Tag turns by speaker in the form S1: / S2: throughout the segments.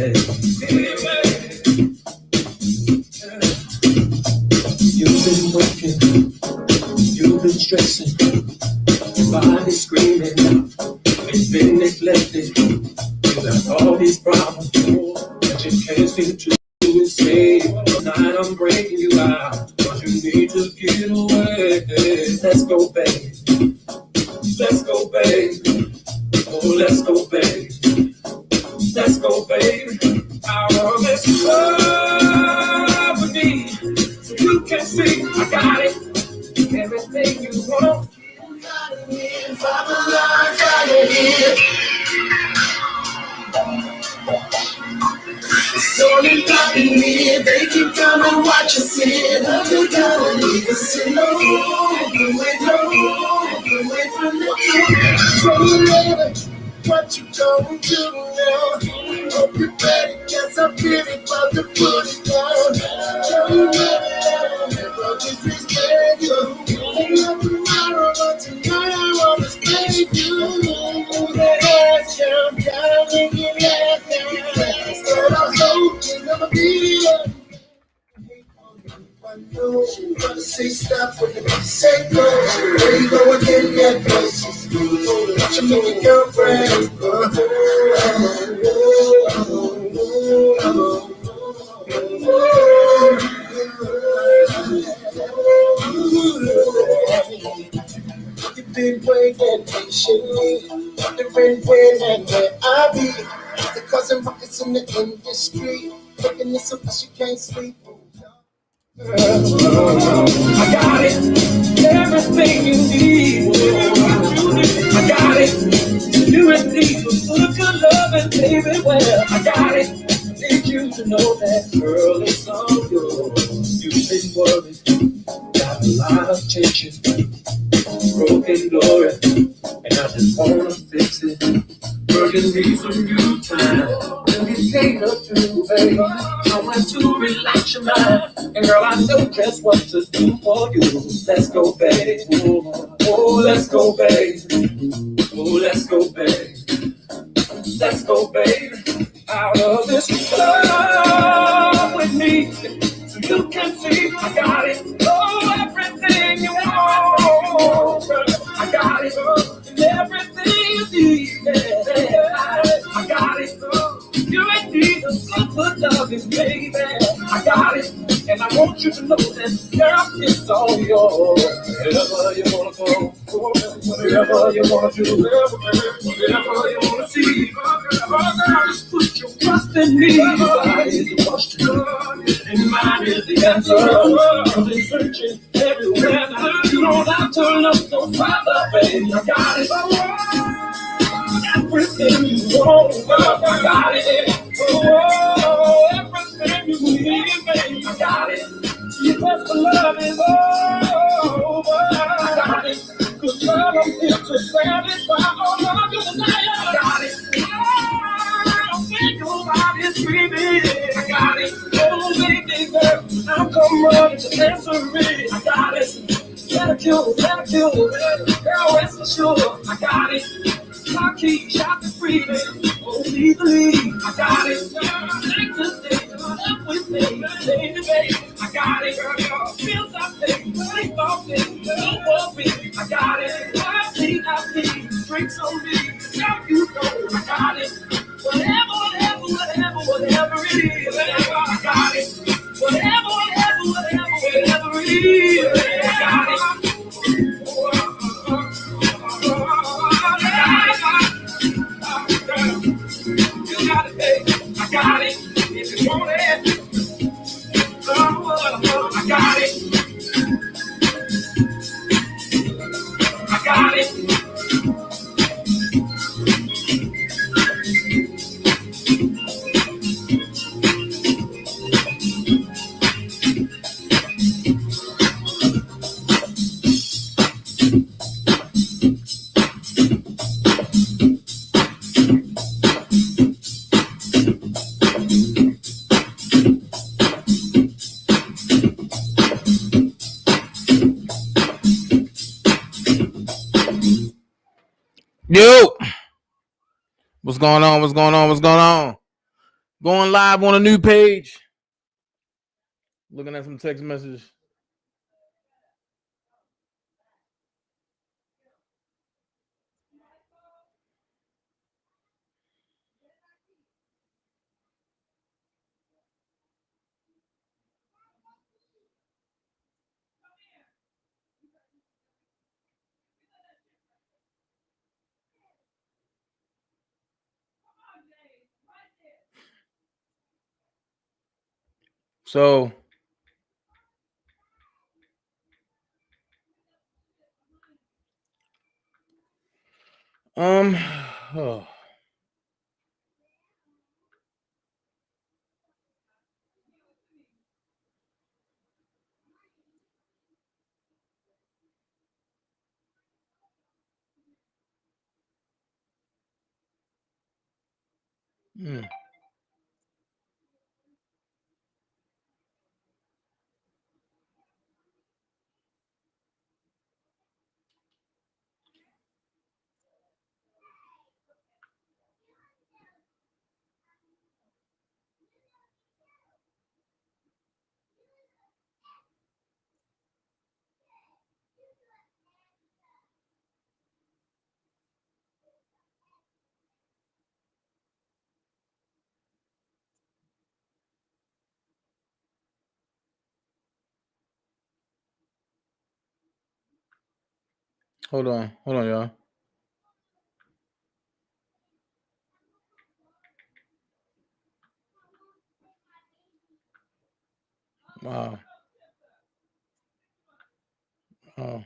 S1: You've been working, you've been stressing, your body's screaming, it's been neglected. You got all these problems, but you can't seem to escape. Tonight I'm breaking you out, but you need to get away. Let's go, baby. Let's go, baby. Oh, let's go, baby. Let's go, baby. Out of this love with me, so you can see I got it. Everything you want. Got it in, Father, I got it in. It's only got me in. They keep coming, watch us in. They gotta leave us alone. Away from the door. So baby, what you gonna do now? Hope you're ready, guess I'm really about to put it down. Tell you what, never disrespect you. Ain't no tomorrow, but tonight I wanna stay with you. The last time, down in your last time. But I'm hoping I'ma be there. I know you wanna say stop when you say go. Where you go again, that place is good. What you make your girlfriend? You've been waiting patiently, wondering when and where I'll be. The cousin rockets in the industry, looking at something she can't sleep. I got it, everything you need. I got it, you and me for good love and baby, well, I got it. I need you to know that girl is all yours. You've been worried, got a lot of tension, broken glory, and I just wanna fix it. Working me some new time, and you can't up to, baby. I want to relax your mind, and girl, I know just what to do for you. Let's go, baby. Oh, let's go, baby. Oh, let's go, baby. Let's go, baby. Out of this love with me, so you can see I got it. Oh, everything you want, I got it. And everything you need, I got it. You ain't need a good love, baby. I got it. And I want you to know that girl, it's all yours. Wherever you wanna go, whatever you wanna do, whatever you wanna see. Just put your trust in me. God is the question, and mine is the answer. I've been searching everywhere. You don't have to look no further, baby. I got it. Everything you want, I got it. Oh, everything you need, baby, I got it. Your quest for love is over, I got it. 'Cause girl, I'm here to satisfy all of your desires, I got it. I think your body's screaming, I got it. Oh, baby girl, I'm come running to answer me, I got it. Gotta kill, girl, rest assured, I got it. My key, shot the freedom, oh, legally, I got it. Take the day, up with me, baby, baby, I got it. Girl, feels I think, sleep off me, don't worry, I got it. I see, drinks on me, now you know, I got it. Whatever it is, I got it. Whatever it is, I got it. You got it, baby. I got it. If you want it, I got it. I got it.
S2: Yo, what's going on? Going live on a new page. Looking at some text messages. So oh. Hold on, y'all. Wow. Oh.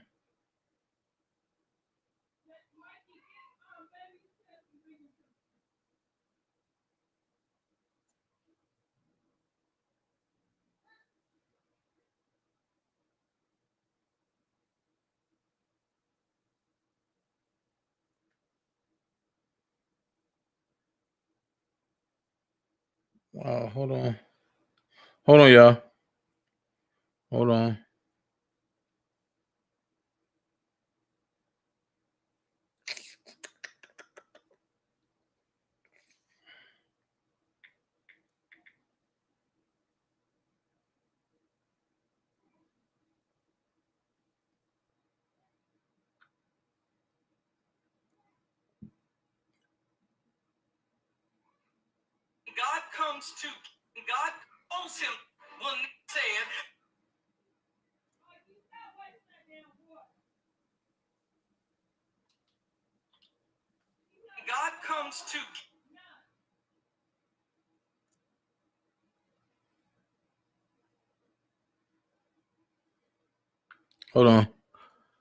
S2: Wow, hold on, y'all. Hold on.
S1: God calls him when he said, God comes to.
S2: Hold on.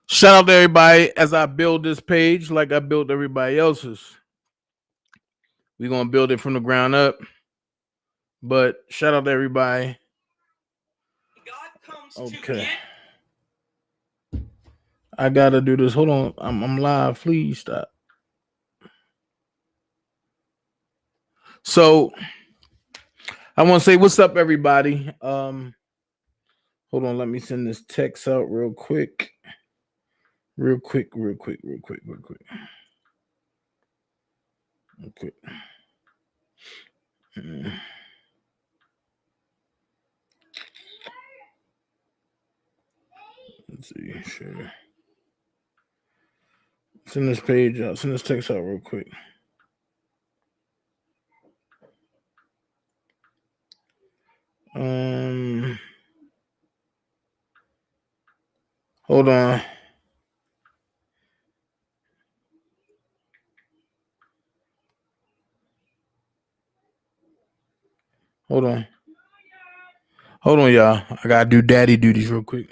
S2: Shout out to everybody as I build this page like I built everybody else's. We're gonna build it from the ground up. But shout out to everybody.
S1: God comes
S2: okay. I gotta do this. Hold on. I'm live. Please stop. So I want to say what's up, everybody. Hold on, let me send this text out real quick. Okay. Let's see. Sure. Send this page out. Send this text out real quick. Hold on. Hold on, y'all. I gotta do daddy duties real quick.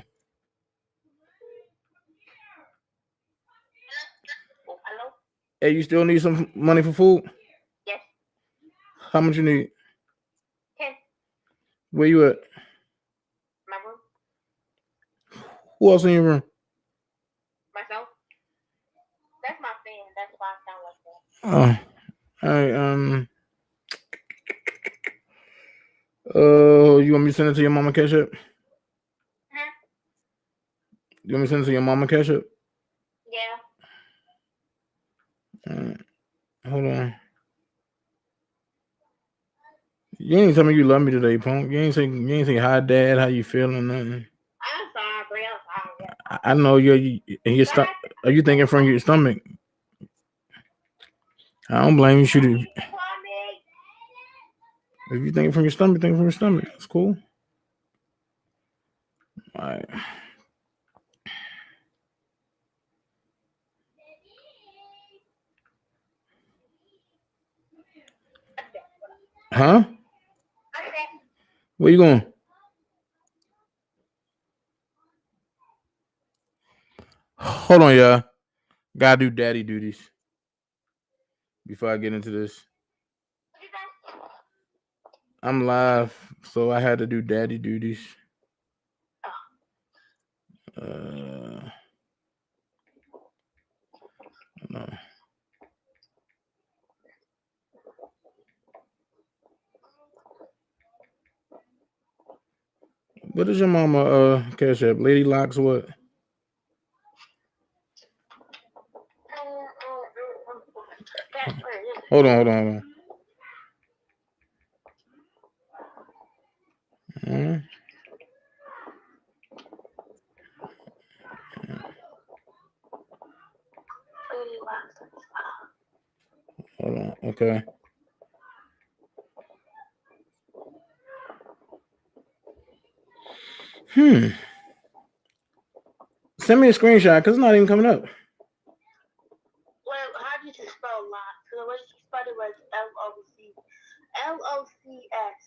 S1: Hello?
S2: Hey, you still need some money for food?
S1: Yes.
S2: How much you need?
S1: 10.
S2: Where you at?
S1: My room.
S2: Who else in your room?
S1: Myself. That's my fan. That's why I sound like that.
S2: Oh, all right. You want me to send it to your mama cash app?
S1: Huh?
S2: You want me to send it to your mama cash app?
S1: Yeah.
S2: Hold on. You ain't tell me you love me today, punk. You ain't say hi, dad. How you feeling? Nothing.
S1: I'm sorry.
S2: I know you in your stomach. Are you thinking from your stomach? I don't blame you. Shoot it. If you think from your stomach, think from your stomach. That's cool. All right. Huh? Where you going? Hold on, y'all. Gotta do daddy duties before I get into this. I'm live, so I had to do daddy duties. No. What is your mama cash app? Lady Locks what? Hold on. Hold on. Okay. Send me a screenshot because it's not even coming up.
S1: Well, how did you spell lock? Because the way she spelled it was LOCS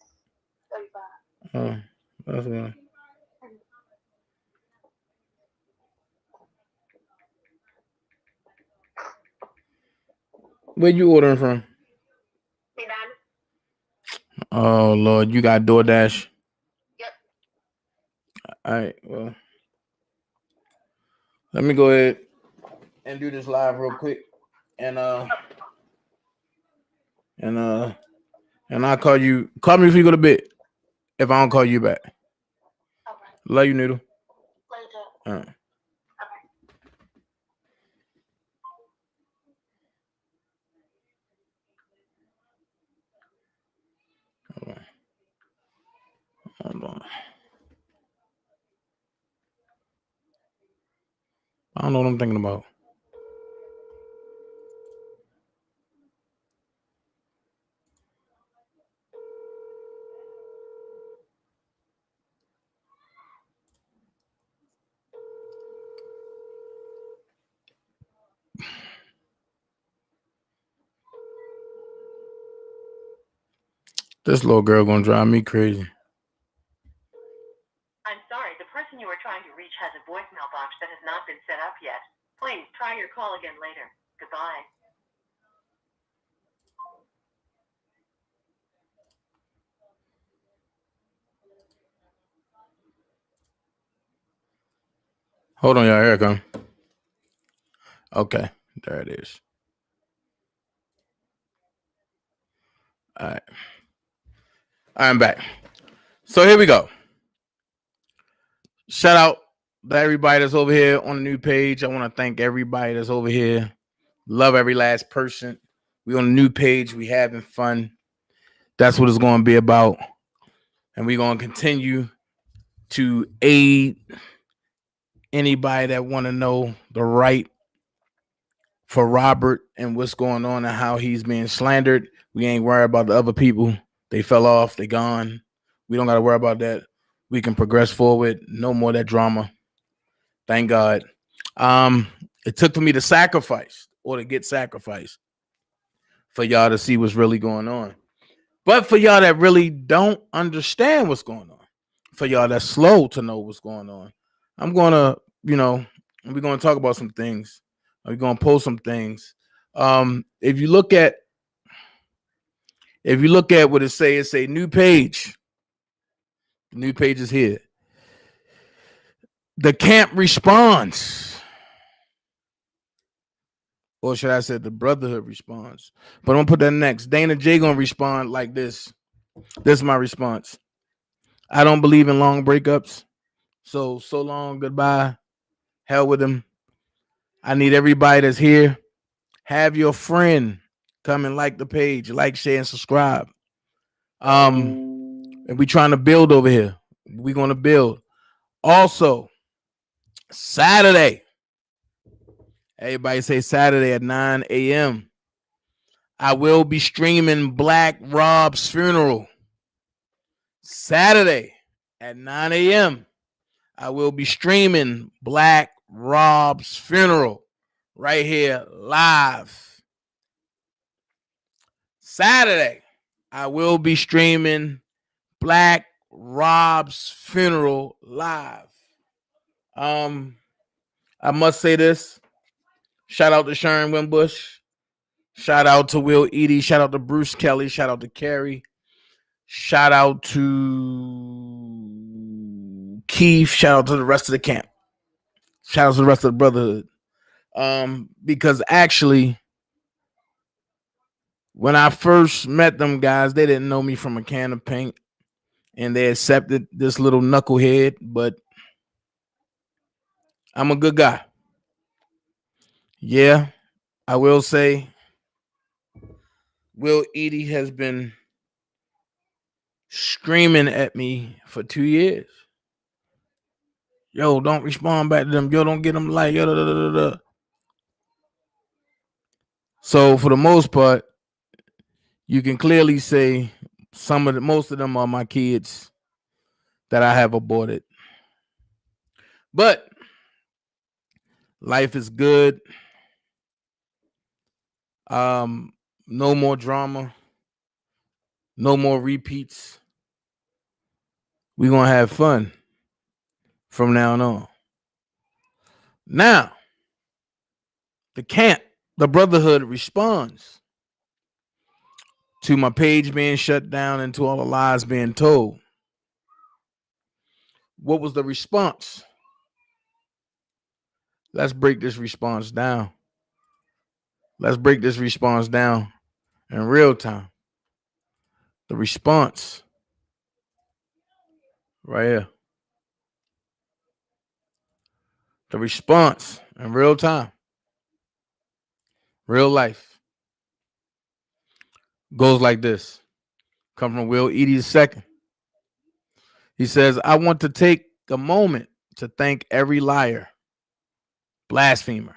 S1: 35.
S2: Oh, that's why. Where you ordering from? Oh Lord, you got DoorDash.
S1: Yep.
S2: All right, well, let me go ahead and do this live real quick, and I'll call you. Call me if you go to bed. If I don't call you back.
S1: Okay.
S2: Love you, Noodle.
S1: Later.
S2: All right. Hold on. I don't know what I'm thinking about. This little girl gonna drive me crazy.
S1: I'm sorry, the person you are trying to reach has a voicemail box that has not been set up yet. Please try your call again later. Goodbye.
S2: Hold on, y'all. Here I come. Okay, there it is. All right, I'm back. So here we go. Shout out to everybody that's over here on the new page. I want to thank everybody that's over here. Love every last person. We on a new page. We having fun. That's what it's going to be about. And we're going to continue to aid anybody that want to know the right for Robert and what's going on and how he's being slandered. We ain't worried about the other people. They fell off. They gone. We don't got to worry about that. We can progress forward. No more of that drama. Thank God. It took for me to sacrifice or to get sacrificed for y'all to see what's really going on. But for y'all that really don't understand what's going on, for y'all that's slow to know what's going on, I'm going to, we're going to talk about some things. We're going to post some things. If you look at what it say, it's a new page. The new page is here. The camp responds. Or should I say the brotherhood responds? But I'm gonna put that next. DanaJay gonna respond like this. This is my response. I don't believe in long breakups. So long, goodbye. Hell with them. I need everybody that's here. Have your friend come and like the page, like, share, and subscribe. And we trying to build over here. We're gonna build. Also, Saturday. Everybody say Saturday at 9 a.m. I will be streaming Black Rob's funeral. Saturday at 9 a.m. I will be streaming Black Rob's funeral right here live. Saturday, I will be streaming Black Rob's funeral live. I must say this. Shout out to Sharon Wimbush. Shout out to Will Eady. Shout out to Bruce Kelly. Shout out to Carrie. Shout out to Keith. Shout out to the rest of the camp. Shout out to the rest of the brotherhood. Because actually, when I first met them guys, they didn't know me from a can of paint. And they accepted this little knucklehead, but I'm a good guy. Yeah, I will say Will Eady has been screaming at me for 2 years. Yo, don't respond back to them. Yo, don't get them like yo. Da, da, da, da. So for the most part, you can clearly say most of them are my kids that I have aborted. But life is good. No more drama. No more repeats. We're gonna have fun from now on. Now, the camp, the brotherhood responds to my page being shut down and to all the lies being told. What was the response? Let's break this response down. Let's break this response down in real time. The response right here. The response in real time. Real life. Goes like this. Come from Will Eady II. He says, I want to take a moment to thank every liar, blasphemer,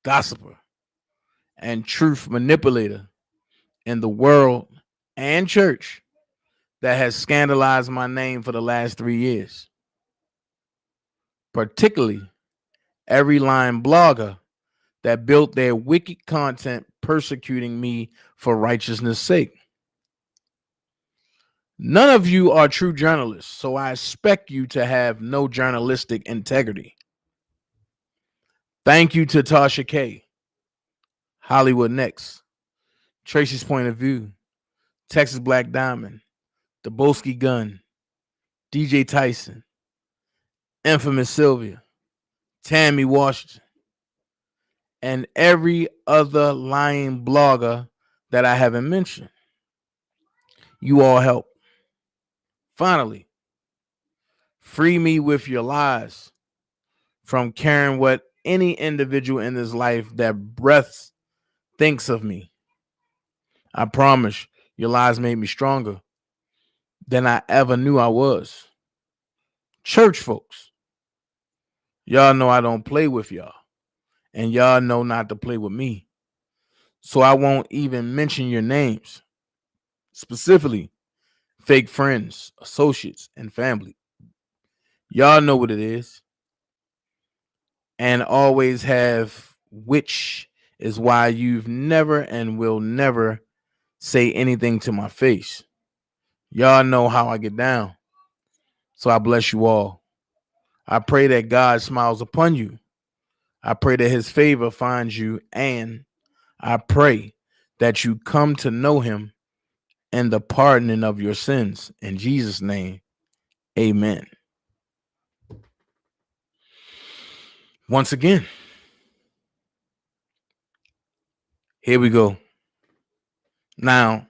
S2: gossiper, and truth manipulator in the world and church that has scandalized my name for the last 3 years. Particularly every lying blogger that built their wicked content persecuting me for righteousness' sake. None of you are true journalists, so I expect you to have no journalistic integrity. Thank you to Tasha K, Hollywood Next, Tracy's Point of View, Texas Black Diamond, Daboski Gun, DJ Tyson, Infamous Sylvia, Tammy Washington, and every other lying blogger that I haven't mentioned. You all help. Finally, free me with your lies from caring what any individual in this life that breaths thinks of me. I promise your lies made me stronger than I ever knew I was. Church folks, y'all know I don't play with y'all, and y'all know not to play with me. So I won't even mention your names, specifically fake friends, associates, and family. Y'all know what it is. And always have, which is why you've never and will never say anything to my face. Y'all know how I get down. So I bless you all. I pray that God smiles upon you. I pray that his favor finds you. And I pray that you come to know him and the pardoning of your sins. In Jesus' name, amen. Once again, here we go. Now,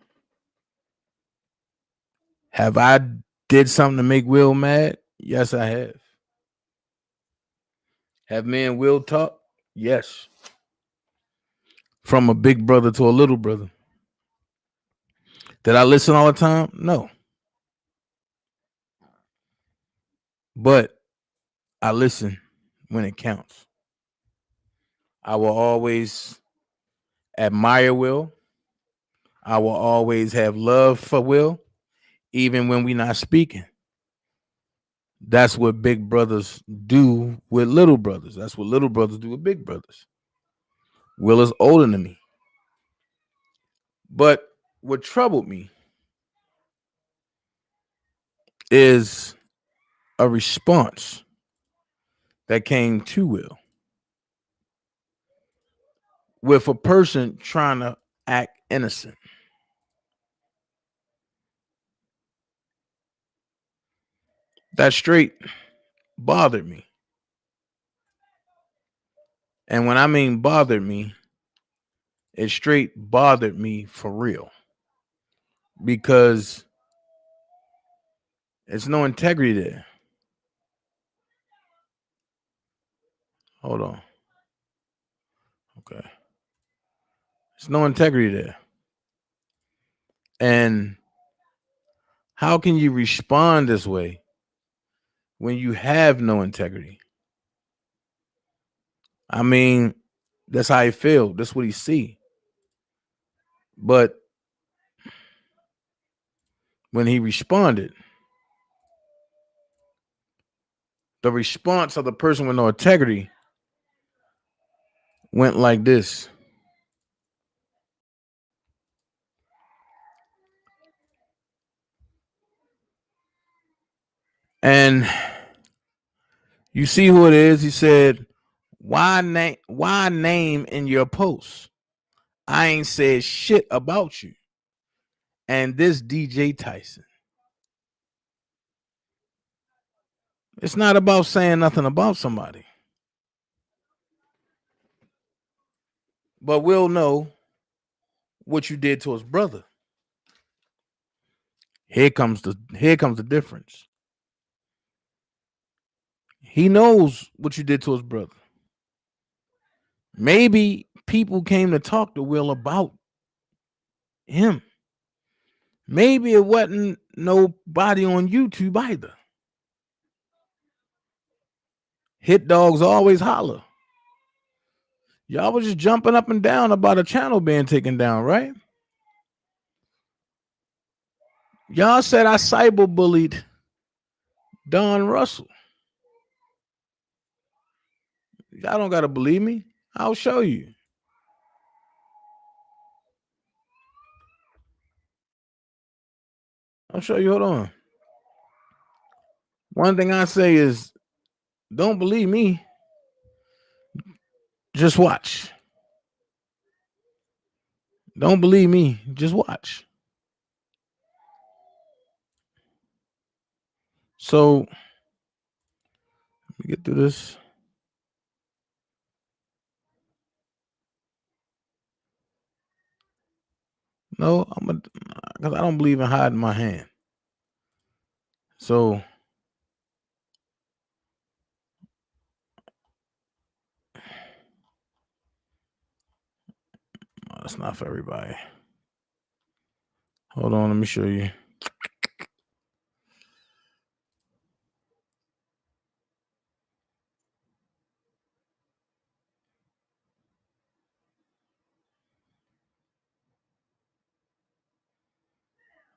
S2: have I did something to make Will mad? Yes, I have. Have me and Will talk? Yes. From a big brother to a little brother. Did I listen all the time? No. But I listen when it counts. I will always admire Will. I will always have love for Will, even when we're not speaking. That's what big brothers do with little brothers. That's what little brothers do with big brothers. Will is older than me. But what troubled me is a response that came to Will with a person trying to act innocent. That straight bothered me. And when I mean bothered me, it straight bothered me for real. Because there's no integrity there. Hold on. Okay. There's no integrity there. And how can you respond this way when you have no integrity? I mean, that's how he feel. That's what he see. But when he responded, the response of the person with no integrity went like this. And you see who it is. He said, why name in your post? I ain't said shit about you. And this DJ Tyson. It's not about saying nothing about somebody. But we'll know what you did to his brother. Here comes the difference. He knows what you did to his brother. Maybe people came to talk to Will about him. Maybe it wasn't nobody on YouTube either. Hit dogs always holler. Y'all was just jumping up and down about a channel being taken down, right? Y'all said I cyberbullied Don Russell. Y'all don't gotta believe me. I'll show you. I'll show you. Hold on. One thing I say is, don't believe me. Just watch. Don't believe me. Just watch. So, let me get through this. No, because I don't believe in hiding my hand. So, that's not for everybody. Hold on, let me show you.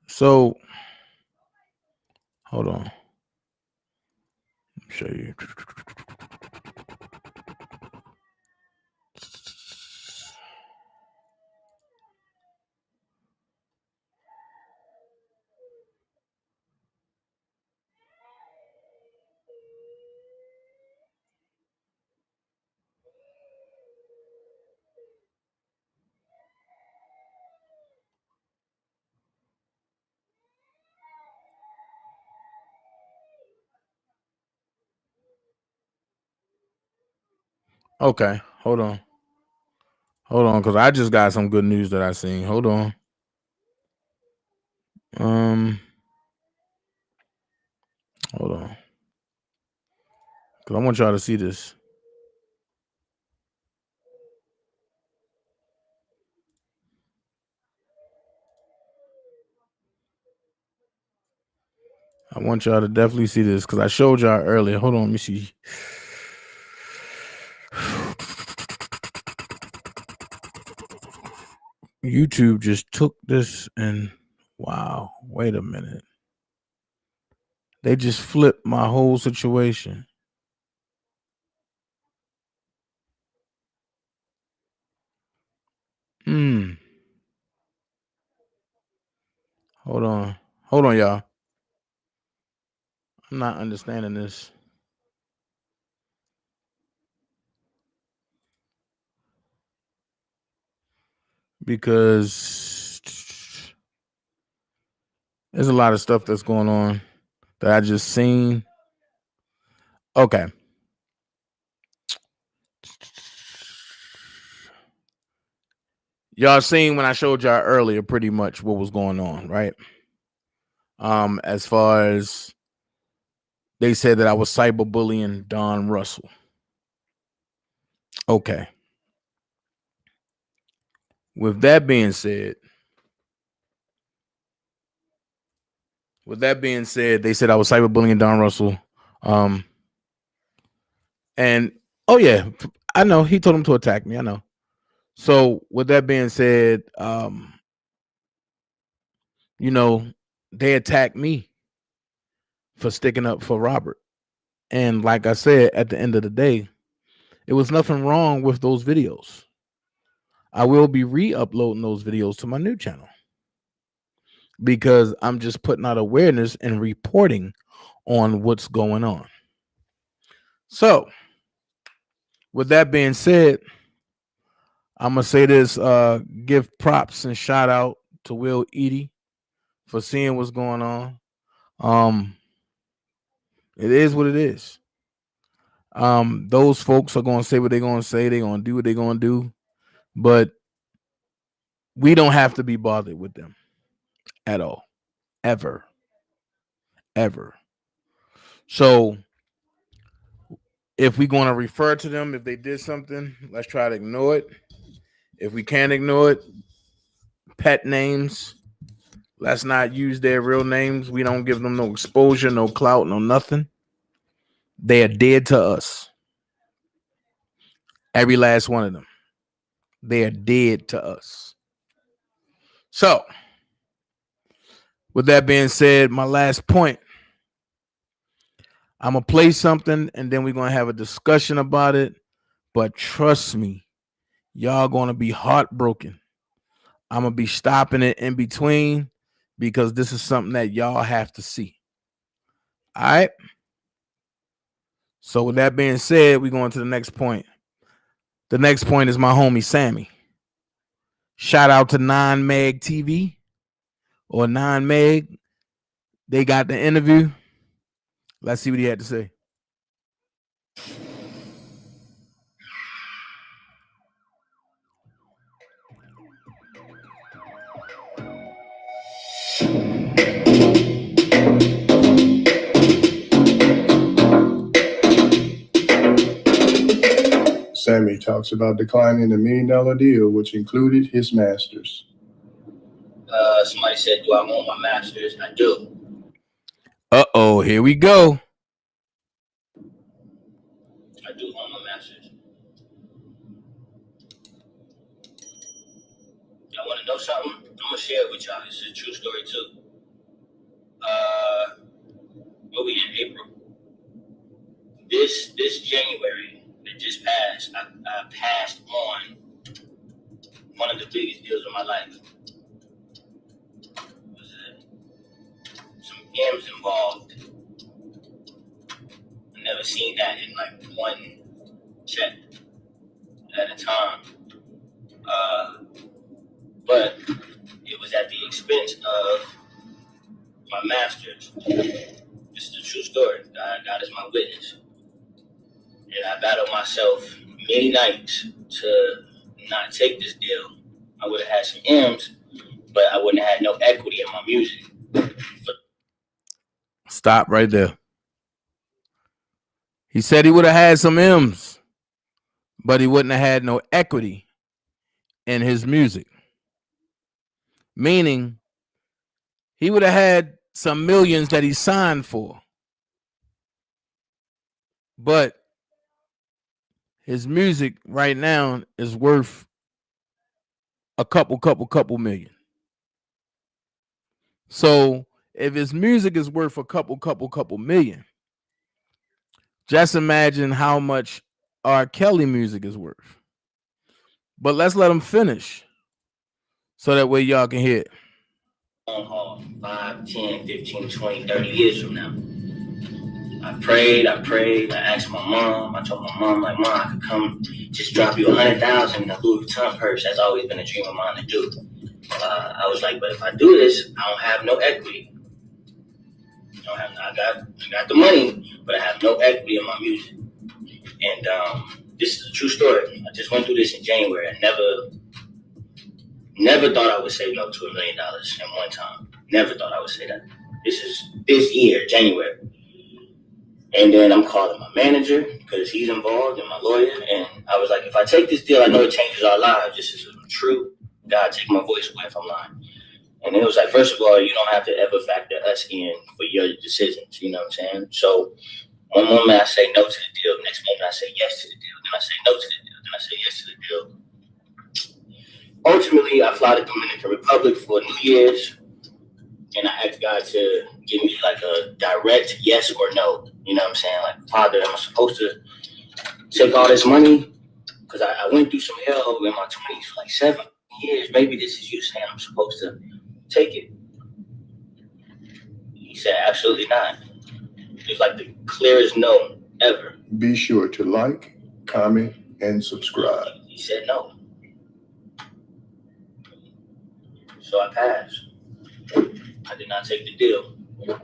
S2: So, hold on. Let me show you. Okay, hold on. Hold on, because I just got some good news that I seen. Hold on. Hold on. Because I want y'all to see this. I want y'all to definitely see this because I showed y'all earlier. Hold on, let me see. YouTube just took this and wow, wait a minute. They just flipped my whole situation. Hold on. Hold on, y'all. I'm not understanding this. Because there's a lot of stuff that's going on that I just seen. Okay. Y'all seen when I showed y'all earlier pretty much what was going on, right? As far as they said that I was cyberbullying Don Russell. Okay. With that being said, they said I was cyberbullying Don Russell. And oh yeah, I know he told him to attack me. I know. So with that being said, you know, they attacked me for sticking up for Robert. And like I said, at the end of the day, it was nothing wrong with those videos. I will be re-uploading those videos to my new channel because I'm just putting out awareness and reporting on what's going on. So, with that being said, I'm gonna say this: give props and shout out to Will Eady for seeing what's going on. It is what it is. Those folks are gonna say what they're gonna say. They're gonna do what they're gonna do, but we don't have to be bothered with them at all, ever. So if we're going to refer to them, if they did something, let's try to ignore it. If we can't ignore it, pet names, let's not use their real names. We don't give them no exposure, no clout, no nothing. They are dead to us. Every last one of them. They are dead to us. So, with that being said, my last point, I'm going to play something and then we're going to have a discussion about it. But trust me, y'all going to be heartbroken. I'm going to be stopping it in between because this is something that y'all have to see. All right. So with that being said, we're going to the next point. The next point is my homie Sammie. Shout out to 9Meg TV or 9Meg. They got the interview. Let's see what he had to say.
S1: Sammie talks about declining the $1 million deal, which included his masters.
S3: Somebody said, do I want my masters? I do.
S2: Uh-oh, here we go.
S3: I do own my masters. Y'all want to know something? I'm going to share it with y'all. This is a true story, too. What we in April? This January that just passed, I passed on one of the biggest deals of my life. Was some M's involved. I never seen that in like one check at a time. But it was at the expense of my masters. This is a true story. God is my witness. And I battled myself many nights to not take this deal. I would have had some M's, but I wouldn't have had no equity in my music.
S2: Stop right there. He said he would have had some M's, but he wouldn't have had no equity in his music. Meaning, he would have had some millions that he signed for. But his music right now is worth a couple million. So if his music is worth a couple million, just imagine how much R. Kelly music is worth. But let's let him finish so that way y'all can hear it.
S3: 5, 10, 15, 20, 30 years from now. I prayed. I asked my mom. I told my mom, like, Mom, I could come just drop you $100,000 in a Louis Vuitton purse. That's always been a dream of mine to do. I was like, but if I do this, I don't have no equity. I got the money, but I have no equity in my music. And this is a true story. I just went through this in January. I never thought I would say no to $1 million in one time. Never thought I would say that. This year, January. And then I'm calling my manager because he's involved and my lawyer. And I was like, if I take this deal, I know it changes our lives. This is true. God, take my voice away if I'm lying. And it was like, first of all, you don't have to ever factor us in for your decisions. You know what I'm saying? So one moment I say no to the deal. Next moment I say yes to the deal. Then I say no to the deal. Then I say yes to the deal. Ultimately, I fly to Dominican Republic for New Year's. And I asked God to give me like a direct yes or no. You know what I'm saying? Like, Father, am I supposed to take all this money? Because I went through some hell in my 20s for like 7 years. Maybe this is you saying I'm supposed to take it. He said, absolutely not. It was like the clearest no ever.
S1: Be sure to like, comment, and subscribe.
S3: He said no. So I passed. I did not take the deal. And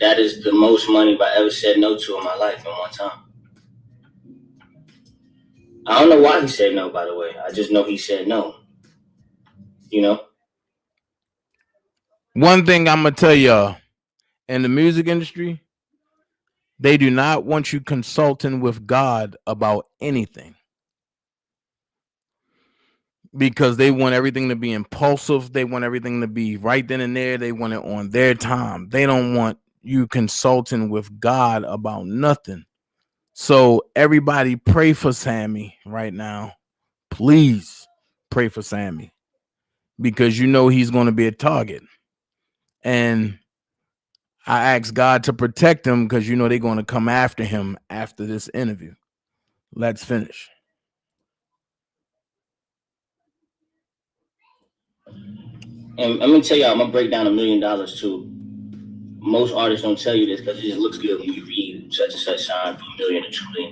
S3: that is the most money I ever said no to in my life in one time. I don't know why he said no, by the way. I just know he said no. You know?
S2: One thing I'm going to tell y'all, in the music industry, they do not want you consulting with God about anything. Because they want everything to be impulsive. They want everything to be right then and there. They want it on their time. They don't want you consulting with God about nothing. So everybody pray for Sammie right now. Please pray for Sammie. Because you know he's going to be a target. And I asked God to protect him because you know they're going to come after him after this interview. Let's finish.
S3: And I'm gonna tell y'all, I'm gonna break down $1 million too. Most artists don't tell you this because it just looks good when you read such and such sign for $1 million or $2 million.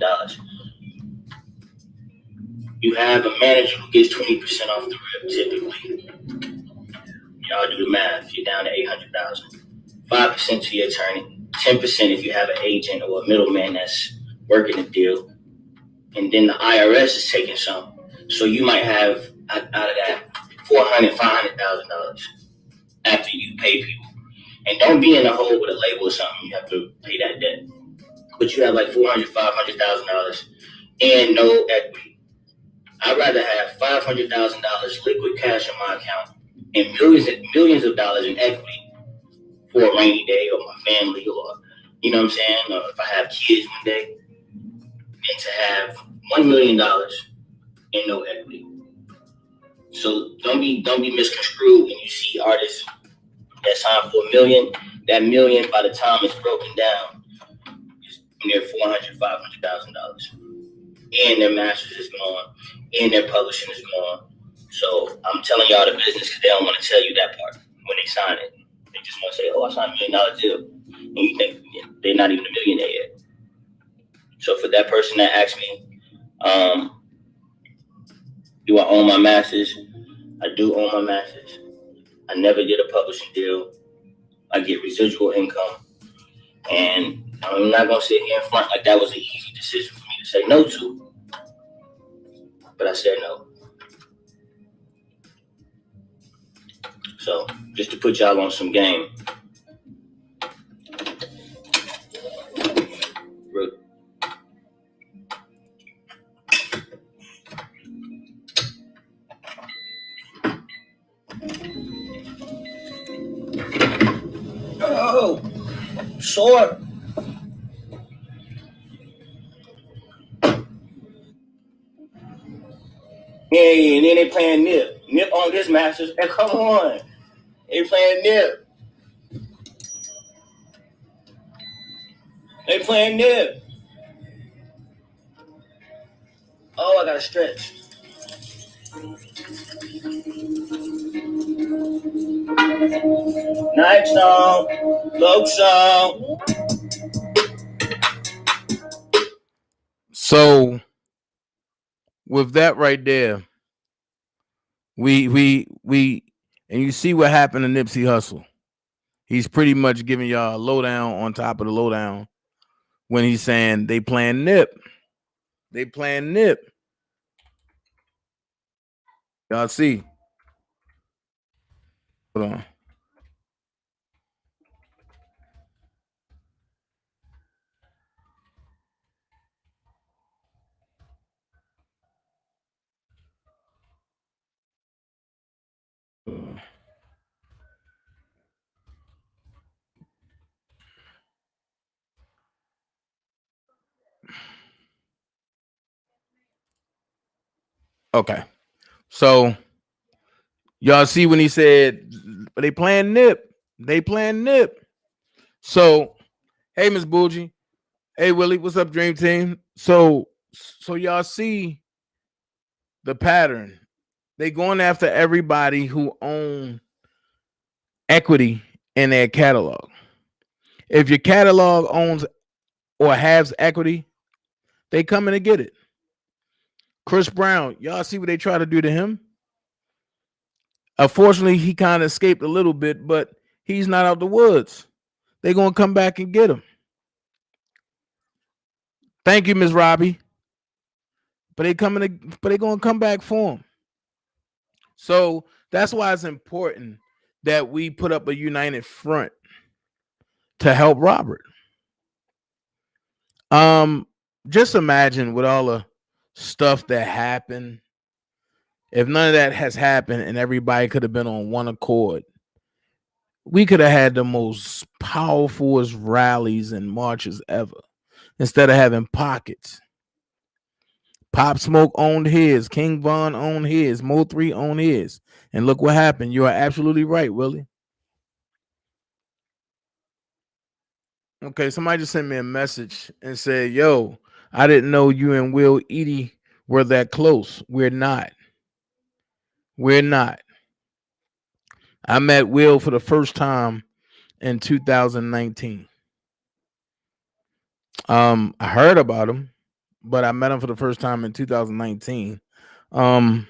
S3: You have a manager who gets 20% off the rip typically. Y'all do the math. You're down to $800,000. 5% to your attorney. 10% if you have an agent or a middleman that's working the deal. And then the IRS is taking some. So you might have out of that $400,000, $500,000 after you pay people. And don't be in a hole with a label or something. You have to pay that debt. But you have like $400,000, $500,000 and no equity. I'd rather have $500,000 liquid cash in my account and millions of dollars in equity for a rainy day or my family or, you know what I'm saying, or if I have kids one day, than to have $1 million and no equity. So don't be misconstrued when you see artists that sign for $1 million. That $1 million, by the time it's broken down, is near $400,000, $500,000, and their masters is gone, and their publishing is gone. So I'm telling y'all the business because they don't want to tell you that part when they sign it. They just want to say, "Oh, I signed $1 million deal," and you think they're not even a millionaire yet. So for that person that asked me, do I own my masters? I do own my masters. I never did a publishing deal. I get residual income. And I'm not going to sit here in front like that was an easy decision for me to say no to. But I said no. So just to put y'all on some game. Sure. Yeah, and then they playing Nip. Nip on this Masters. And come on. They playing Nip. They playing Nip. Oh, I gotta stretch. Night song. Low song.
S2: So with that right there, we and you see what happened to Nipsey Hussle. He's pretty much giving y'all a lowdown on top of the lowdown when he's saying they playing Nip. They playing Nip. Y'all see. Hold on. Okay. So y'all see when he said they playing Nip. They playing Nip. So, hey, Miss Bougie. Hey, Willie, what's up, Dream Team? So y'all see the pattern. They going after everybody who own equity in their catalog. If your catalog owns or has equity, they coming to get it. Chris Brown, y'all see what they try to do to him? Unfortunately, he kind of escaped a little bit, but he's not out the woods. They're going to come back and get him. Thank you, Miss Robbie. But they going to come back for him. So that's why it's important that we put up a united front to help Robert. Just imagine with all the stuff that happened, if none of that has happened and everybody could have been on one accord, we could have had the most powerful rallies and marches ever instead of having pockets. Pop Smoke owned his, King Von owned his, Mo 3 owned his. And look what happened. You are absolutely right, Willie. Okay, somebody just sent me a message and said, yo, I didn't know you and Will Edie were that close. We're not. We're not. I met Will for the first time in 2019. I heard about him, but I met him for the first time in 2019. I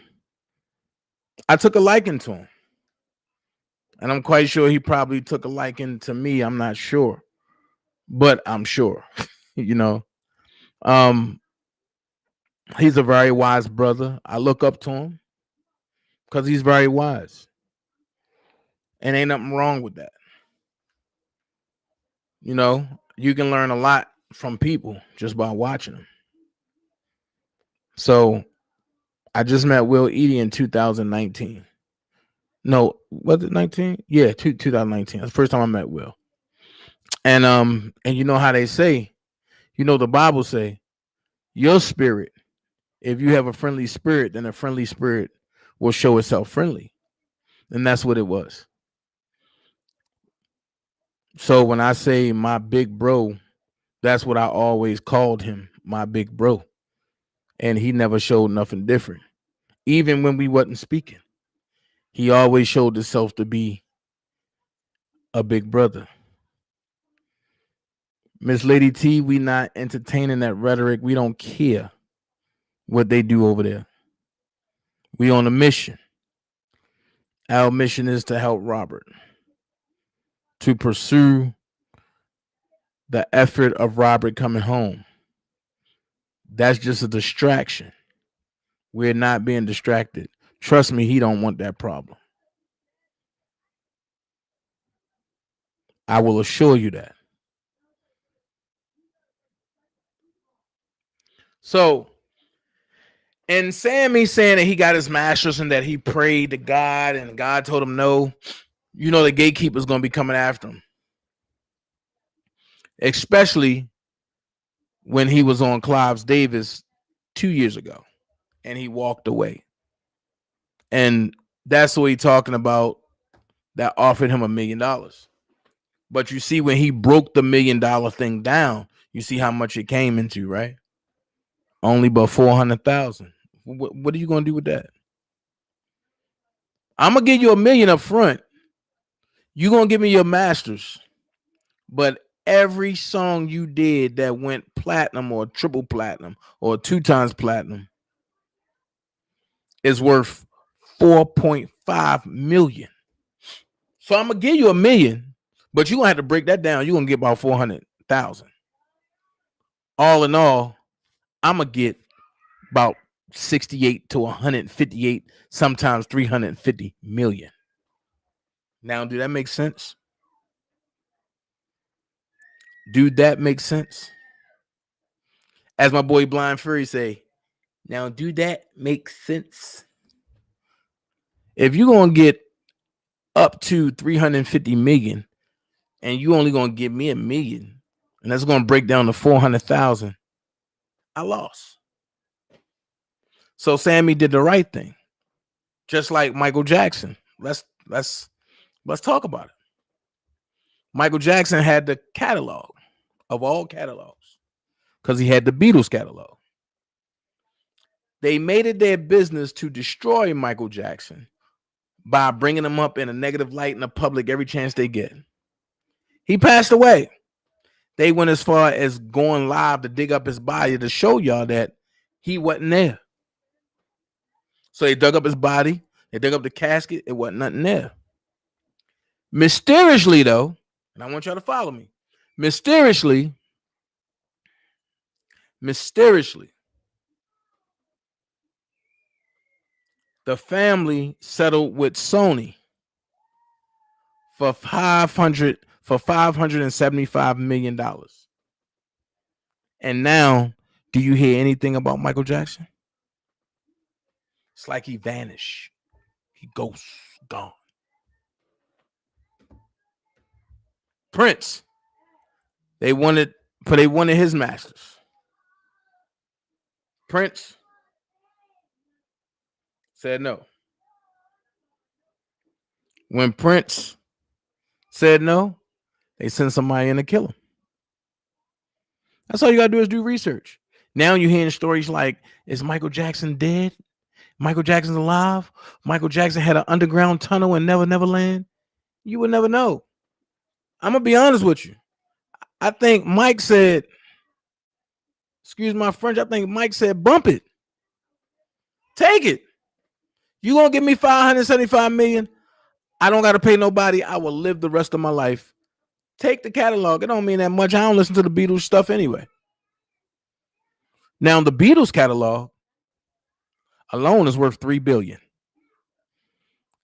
S2: took a liking to him. And I'm quite sure he probably took a liking to me. I'm not sure. But I'm sure. You know. He's a very wise brother. I look up to him because he's very wise. And ain't nothing wrong with that. You know, you can learn a lot from people just by watching them. So I just met Will Edie in 2019. No, was it 19? Yeah, 2019. That's the first time I met Will. And you know how they say, you know, the Bible say, your spirit, if you have a friendly spirit, then a friendly spirit will show itself friendly. And that's what it was. So when I say my big bro, that's what I always called him, my big bro. And he never showed nothing different. Even when we wasn't speaking, he always showed himself to be a big brother. Miss Lady T, we not entertaining that rhetoric. We don't care what they do over there. We on a mission. Our mission is to help Robert, to pursue the effort of Robert coming home. That's just a distraction. We're not being distracted. Trust me, he don't want that problem. I will assure you that. So, and Sammie saying that he got his master's and that he prayed to God and God told him no, you know the gatekeeper's going to be coming after him. especially when he was on Clive Davis 2 years ago and he walked away. And that's what he's talking about, that offered him $1 million. But you see, when he broke the $1 million thing down, you see how much it came into, right? Only about 400,000. What are you going to do with that? I'm going to give you $1 million up front. You're going to give me your masters. But every song you did that went platinum or triple platinum or 2 times platinum is worth 4.5 million. So I'm going to give you $1 million, but you're going to have to break that down. You're going to get about 400,000. All in all, I'm going to get about 68 to 158, sometimes 350 million. Now, do that make sense? Do that make sense? As my boy Blind Fury say, now do that make sense? If you're going to get up to 350 million and you only going to give me $1 million, and that's going to break down to 400,000, I lost. So Sammie did the right thing. Just like Michael Jackson. Let's talk about it. Michael Jackson had the catalog of all catalogs because he had the Beatles catalog. They made it their business to destroy Michael Jackson by bringing him up in a negative light in the public every chance they get. He passed away. They went as far as going live to dig up his body to show y'all that he wasn't there. So they dug up his body. They dug up the casket. It wasn't nothing there. Mysteriously, though, and I want y'all to follow me. Mysteriously, the family settled with Sony for $575 million. And now, do you hear anything about Michael Jackson? It's like he vanished. He ghost gone. Prince, they wanted his masters. Prince said no. When Prince said no, they sent somebody in to kill him. That's all you gotta do is do research. Now you're hearing stories like, is Michael Jackson dead? Michael Jackson's alive? Michael Jackson had an underground tunnel in Never Land? You would never know. I'm gonna be honest with you. I think Mike said, excuse my French, I think Mike said, bump it. Take it. You gonna give me 575 million? I don't gotta pay nobody. I will live the rest of my life. Take the catalog. It don't mean that much. I don't listen to the Beatles stuff anyway. Now the Beatles catalog alone is worth $3 billion.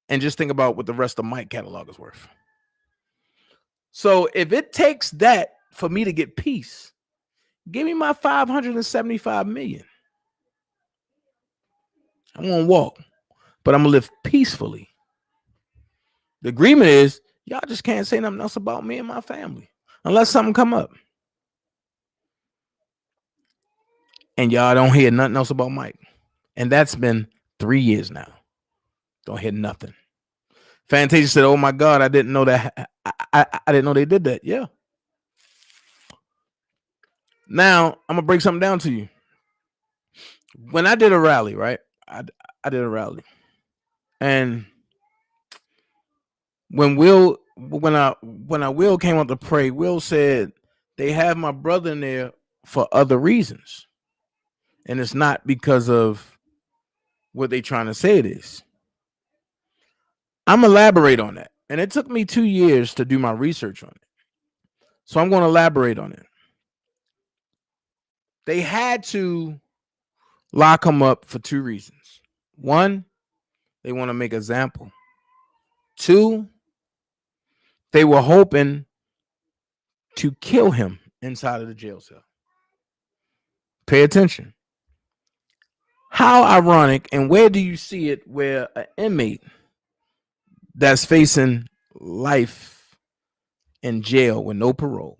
S2: And just think about what the rest of Mike catalog is worth. So if it takes that for me to get peace, give me my 575 million. I'm gonna walk, but I'm gonna live peacefully. The agreement is y'all just can't say nothing else about me and my family unless something come up. And y'all don't hear nothing else about Mike. And that's been 3 years now. Don't hear nothing. Fantasia said, oh my God, I didn't know that. I didn't know they did that. Yeah. Now, I'm going to break something down to you. When I did a rally, right? I did a rally. And when Will came out to pray, Will said they have my brother in there for other reasons. And it's not because of what they trying to say it is. I'm going to elaborate on that. And it took me 2 years to do my research on it. So I'm going to elaborate on it. They had to lock him up for 2 reasons. 1, they want to make an example. 2, they were hoping to kill him inside of the jail cell. Pay attention. How ironic, and where do you see it where an inmate that's facing life in jail with no parole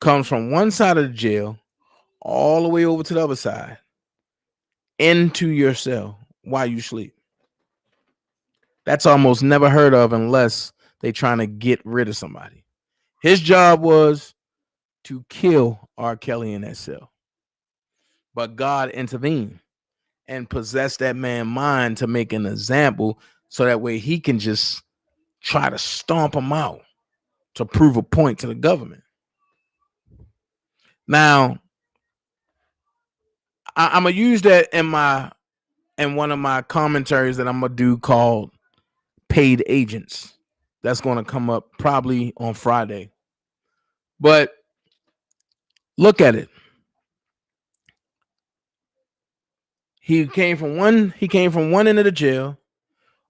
S2: comes from one side of the jail all the way over to the other side into your cell while you sleep. That's almost never heard of unless they're trying to get rid of somebody. His job was to kill R. Kelly in that cell. But God intervened and possessed that man's mind to make an example so that way he can just try to stomp him out to prove a point to the government. Now, I'm gonna use that in one of my commentaries that I'm gonna do called Paid Agents. That's gonna come up probably on Friday. But look at it. He came from one end of the jail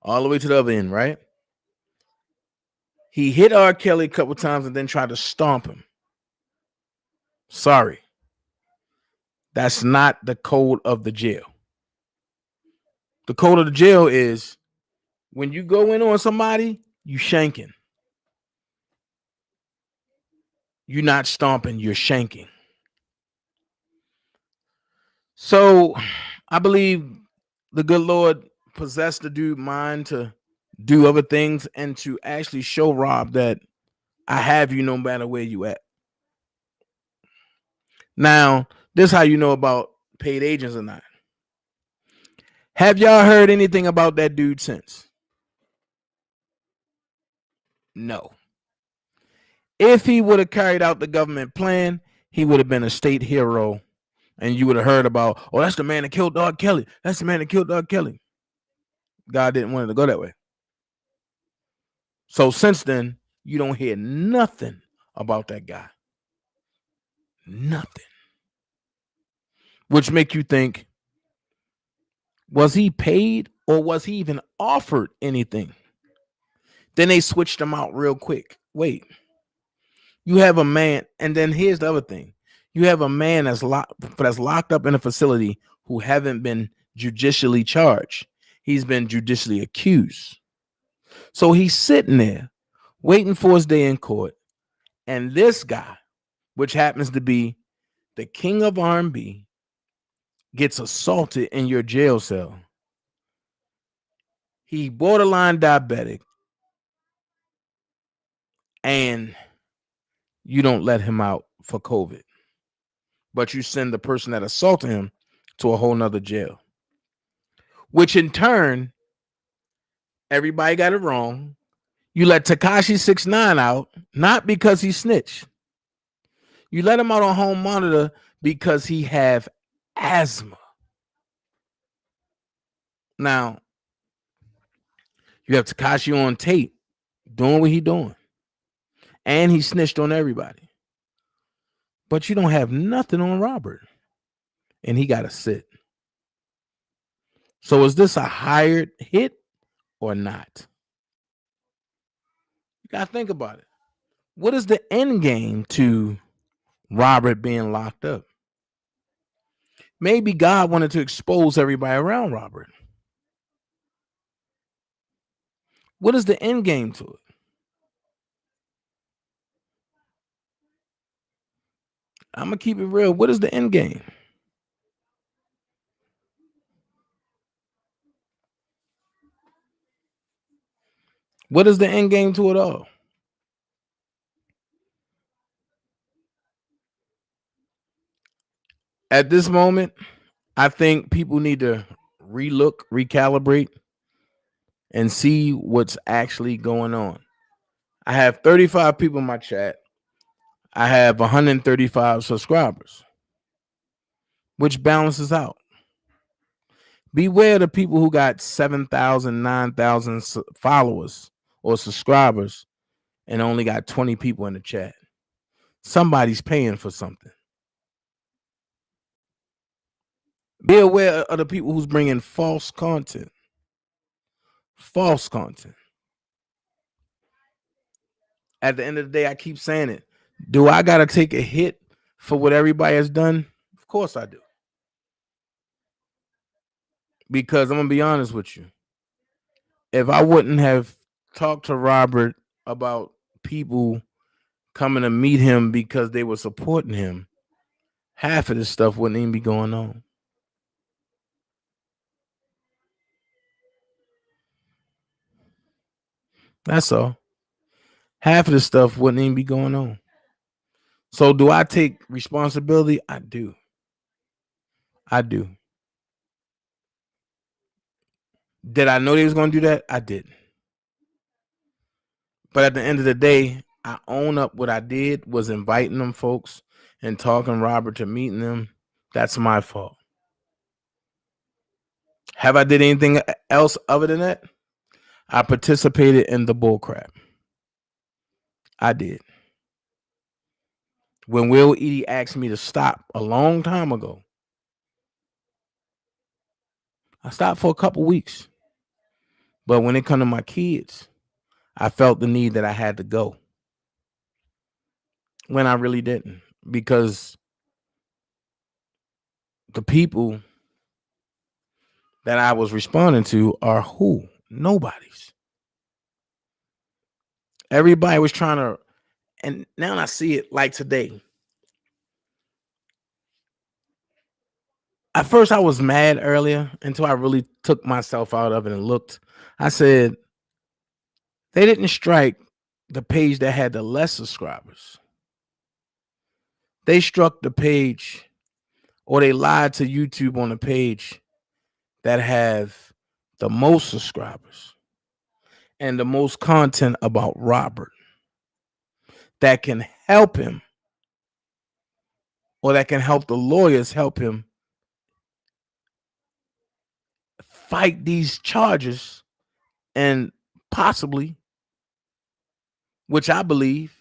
S2: all the way to the other end, right? He hit R. Kelly a couple times and then tried to stomp him. Sorry. That's not the code of the jail. The code of the jail is when you go in on somebody, you shanking. You're not stomping, you're shanking. So I believe the good Lord possessed the dude's mind to do other things and to actually show Rob that I have you no matter where you at. Now, this is how you know about paid agents or not. Have y'all heard anything about that dude since? No. If he would have carried out the government plan, he would have been a state hero. And you would have heard about, oh, that's the man that killed R. Kelly. That's the man that killed R. Kelly. God didn't want it to go that way. So since then, you don't hear nothing about that guy. Nothing. Which make you think, was he paid or was he even offered anything? Then they switched him out real quick. Wait. You have a man, and then here's the other thing. You have a man that's locked up in a facility who haven't been judicially charged. He's been judicially accused. So he's sitting there waiting for his day in court. And this guy, which happens to be the king of R&B, gets assaulted in your jail cell. He borderline diabetic. And you don't let him out for COVID. But you send the person that assaulted him to a whole nother jail. Which in turn, everybody got it wrong. You let Tekashi 6ix9ine out, not because he snitched. You let him out on home monitor because he have asthma. Now, you have Tekashi on tape doing what he doing. And he snitched on everybody. But you don't have nothing on Robert. And he got to sit. So is this a hired hit or not? You got to think about it. What is the end game to Robert being locked up? Maybe God wanted to expose everybody around Robert. What is the end game to it? I'm going to keep it real. What is the end game? What is the end game to it all? At this moment, I think people need to relook, recalibrate, and see what's actually going on. I have 35 people in my chat. I have 135 subscribers, which balances out. Beware the people who got 7,000, 9,000 followers or subscribers and only got 20 people in the chat. Somebody's paying for something. Be aware of the people who's bringing false content. False content. At the end of the day, I keep saying it. Do I got to take a hit for what everybody has done? Of course I do. Because I'm going to be honest with you. If I wouldn't have talked to Robert about people coming to meet him because they were supporting him, half of this stuff wouldn't even be going on. That's all. Half of the stuff wouldn't even be going on. So do I take responsibility? I do. Did I know they was going to do that? I didn't. But at the end of the day, I own up what I did was inviting them folks and talking Robert to meeting them. That's my fault. Have I did anything else other than that? I participated in the bullcrap. I did. When Will Edie asked me to stop a long time ago, I stopped for a couple weeks. But when it come to my kids, I felt the need that I had to go. When I really didn't. Because the people that I was responding to are who? Nobody's. Everybody was trying to, and now I see it like today. At first, I was mad earlier until I really took myself out of it and looked. I said, they didn't strike the page that had the less subscribers. They struck the page, or they lied to YouTube on the page that have the most subscribers and the most content about Robert that can help him, or that can help the lawyers help him fight these charges and possibly, which I believe,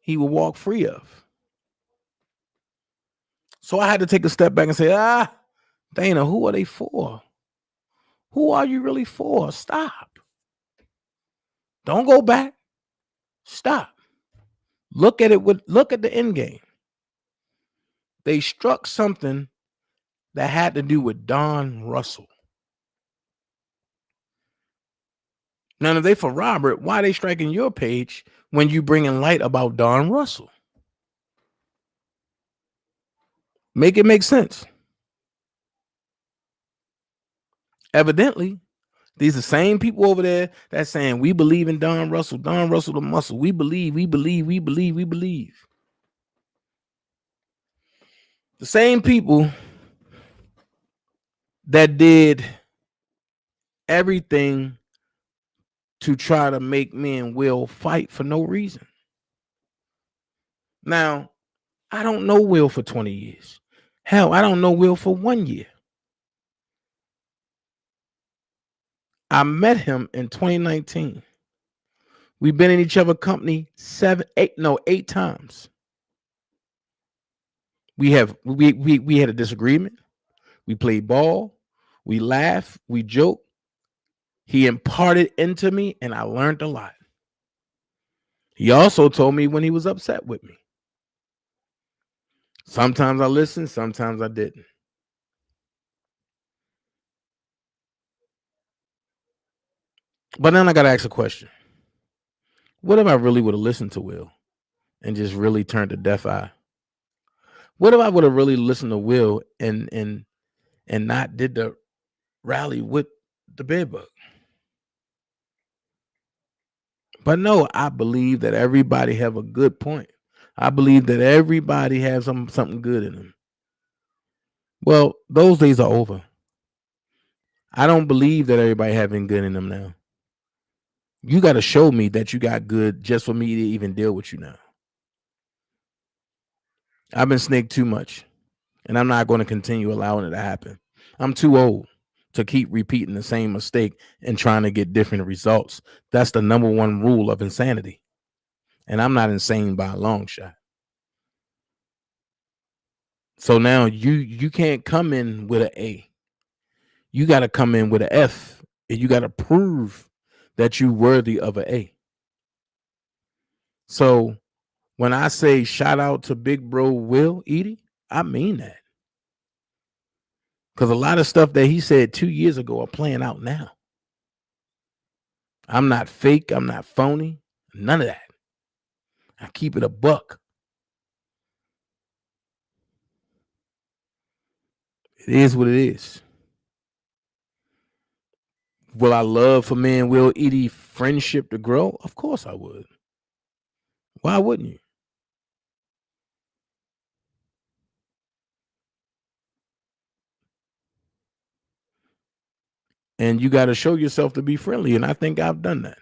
S2: he will walk free of. So I had to take a step back and say, Dana, who are they for? Who are you really for? Stop. Don't go back. Stop. Look at the end game. They struck something that had to do with Don Russell. Now, if they for Robert, why are they striking your page when you bringing light about Don Russell? Make it make sense. Evidently, these are the same people over there that's saying we believe in Don Russell the muscle. We believe. The same people that did everything to try to make me and Will fight for no reason. Now, I don't know Will for 20 years. Hell, I don't know Will for 1 year. I met him in 2019. We've been in each other's company 8 times. We had a disagreement. We played ball. We laughed. We joked. He imparted into me, and I learned a lot. He also told me when he was upset with me. Sometimes I listened, sometimes I didn't. But then I got to ask a question. What if I really would have listened to Will and just really turned a deaf eye? What if I would have really listened to Will and not did the rally with the bedbug? But no, I believe that everybody have a good point. I believe that everybody has something good in them. Well, those days are over. I don't believe that everybody having good in them now. You got to show me that you got good just for me to even deal with you now. I've been snaked too much, and I'm not going to continue allowing it to happen. I'm too old to keep repeating the same mistake and trying to get different results. That's the number one rule of insanity. And I'm not insane by a long shot. So now you can't come in with an A. You got to come in with an F, and you got to prove that you're worthy of an A. So when I say shout out to big bro Will Edie, I mean that. Because a lot of stuff that he said 2 years ago are playing out now. I'm not fake. I'm not phony. None of that. I keep it a buck. It is what it is. Will I love for me and Will Edie friendship to grow? Of course I would. Why wouldn't you? And you got to show yourself to be friendly. And I think I've done that.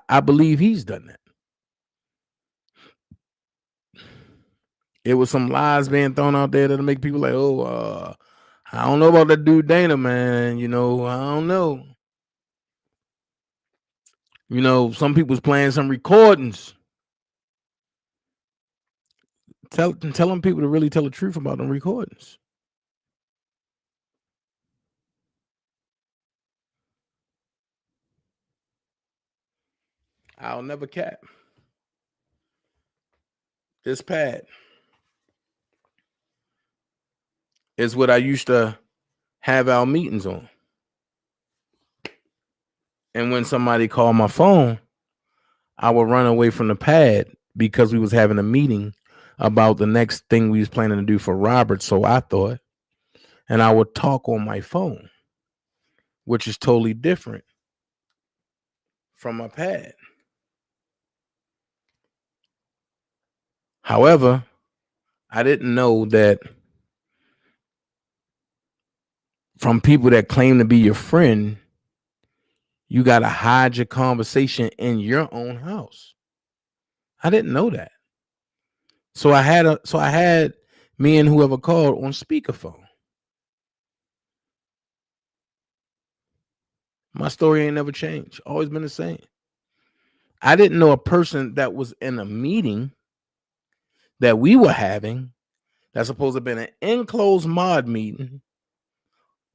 S2: I believe he's done that. It was some lies being thrown out there that'll make people like, oh, I don't know about that dude Dana, man. You know, I don't know. You know, some people's playing some recordings. Telling people to really tell the truth about them recordings. I'll never cap. This pad is what I used to have our meetings on. And when somebody called my phone, I would run away from the pad because we was having a meeting about the next thing we was planning to do for Robert. So I thought, and I would talk on my phone, which is totally different from my pad. However, I didn't know that from people that claim to be your friend, you got to hide your conversation in your own house. I didn't know that. So I had me and whoever called on speakerphone. My story ain't never changed. Always been the same. I didn't know a person that was in a meeting that we were having that's supposed to have been an enclosed mod meeting,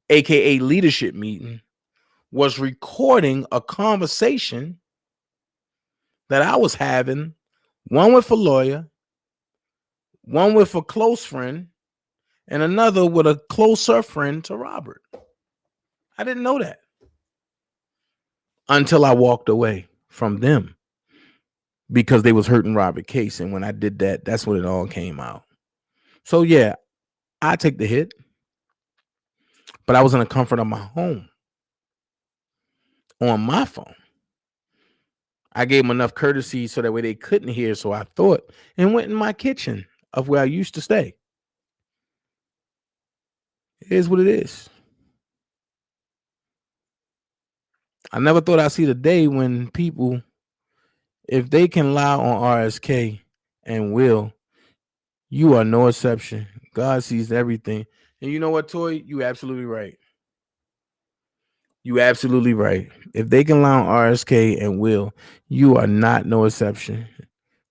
S2: aka leadership meeting, was recording a conversation that I was having, one with a lawyer, one with a close friend, and another with a closer friend to Robert. I didn't know that until I walked away from them because they was hurting Robert Case. And when I did that, that's when it all came out. So yeah, I take the hit, but I was in the comfort of my home on my phone. I gave them enough courtesy so that way they couldn't hear. So I thought and went in my kitchen of where I used to stay. It is what it is. I never thought I'd see the day when people, if they can lie on RSK and Will, you are no exception. God sees everything. And you know what, Toy? You absolutely right. You absolutely right. If they can lie on RSK and Will, you are not no exception.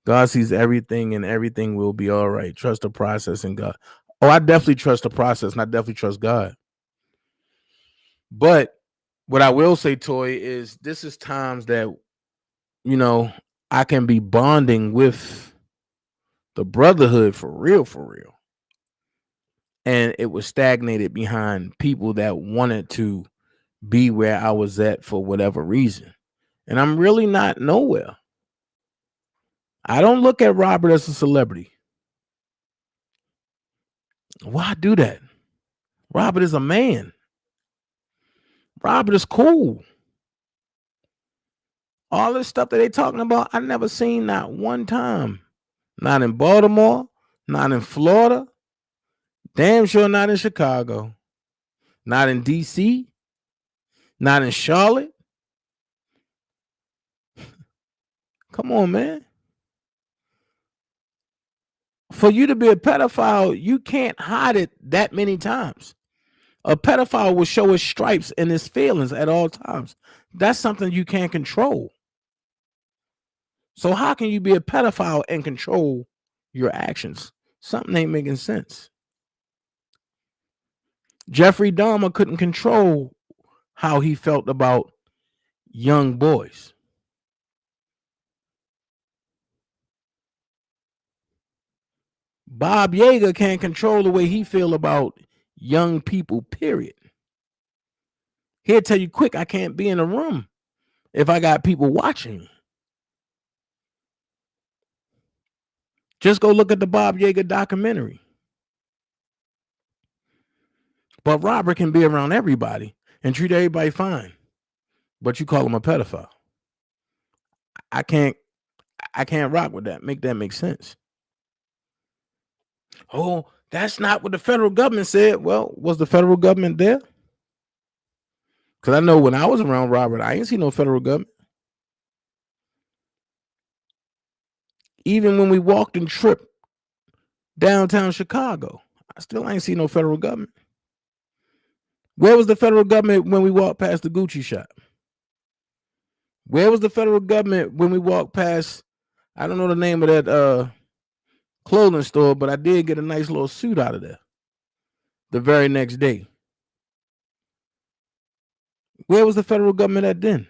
S2: God sees everything and everything will be all right. Trust the process and God. Oh, I definitely trust the process and I definitely trust God. But what I will say, Toy, is this is times that, you know, I can be bonding with the brotherhood for real, for real. And it was stagnated behind people that wanted to be where I was at for whatever reason. And I'm really not nowhere. I don't look at Robert as a celebrity. Why do that? Robert is a man. Robert is cool. All this stuff that they talking about, I never seen not one time. Not in Baltimore, not in Florida, damn sure not in Chicago, not in DC, not in Charlotte. Come on, man. For you to be a pedophile, you can't hide it that many times. A pedophile will show his stripes and his feelings at all times. That's something you can't control. So how can you be a pedophile and control your actions? Something ain't making sense. Jeffrey Dahmer couldn't control how he felt about young boys. Bob Yeager can't control the way he feel about young people, period. He'll tell you quick, I can't be in a room if I got people watching me. Just go look at the Bob Yeager documentary. But Robert can be around everybody and treat everybody fine. But you call him a pedophile. I can't rock with that. Make that make sense. Oh, that's not what the federal government said. Well, was the federal government there? Because I know when I was around Robert, I ain't see no federal government. Even when we walked and tripped downtown Chicago, I still ain't see no federal government. Where was the federal government when we walked past the Gucci shop? Where was the federal government when we walked past, I don't know the name of that clothing store, but I did get a nice little suit out of there the very next day. Where was the federal government at then?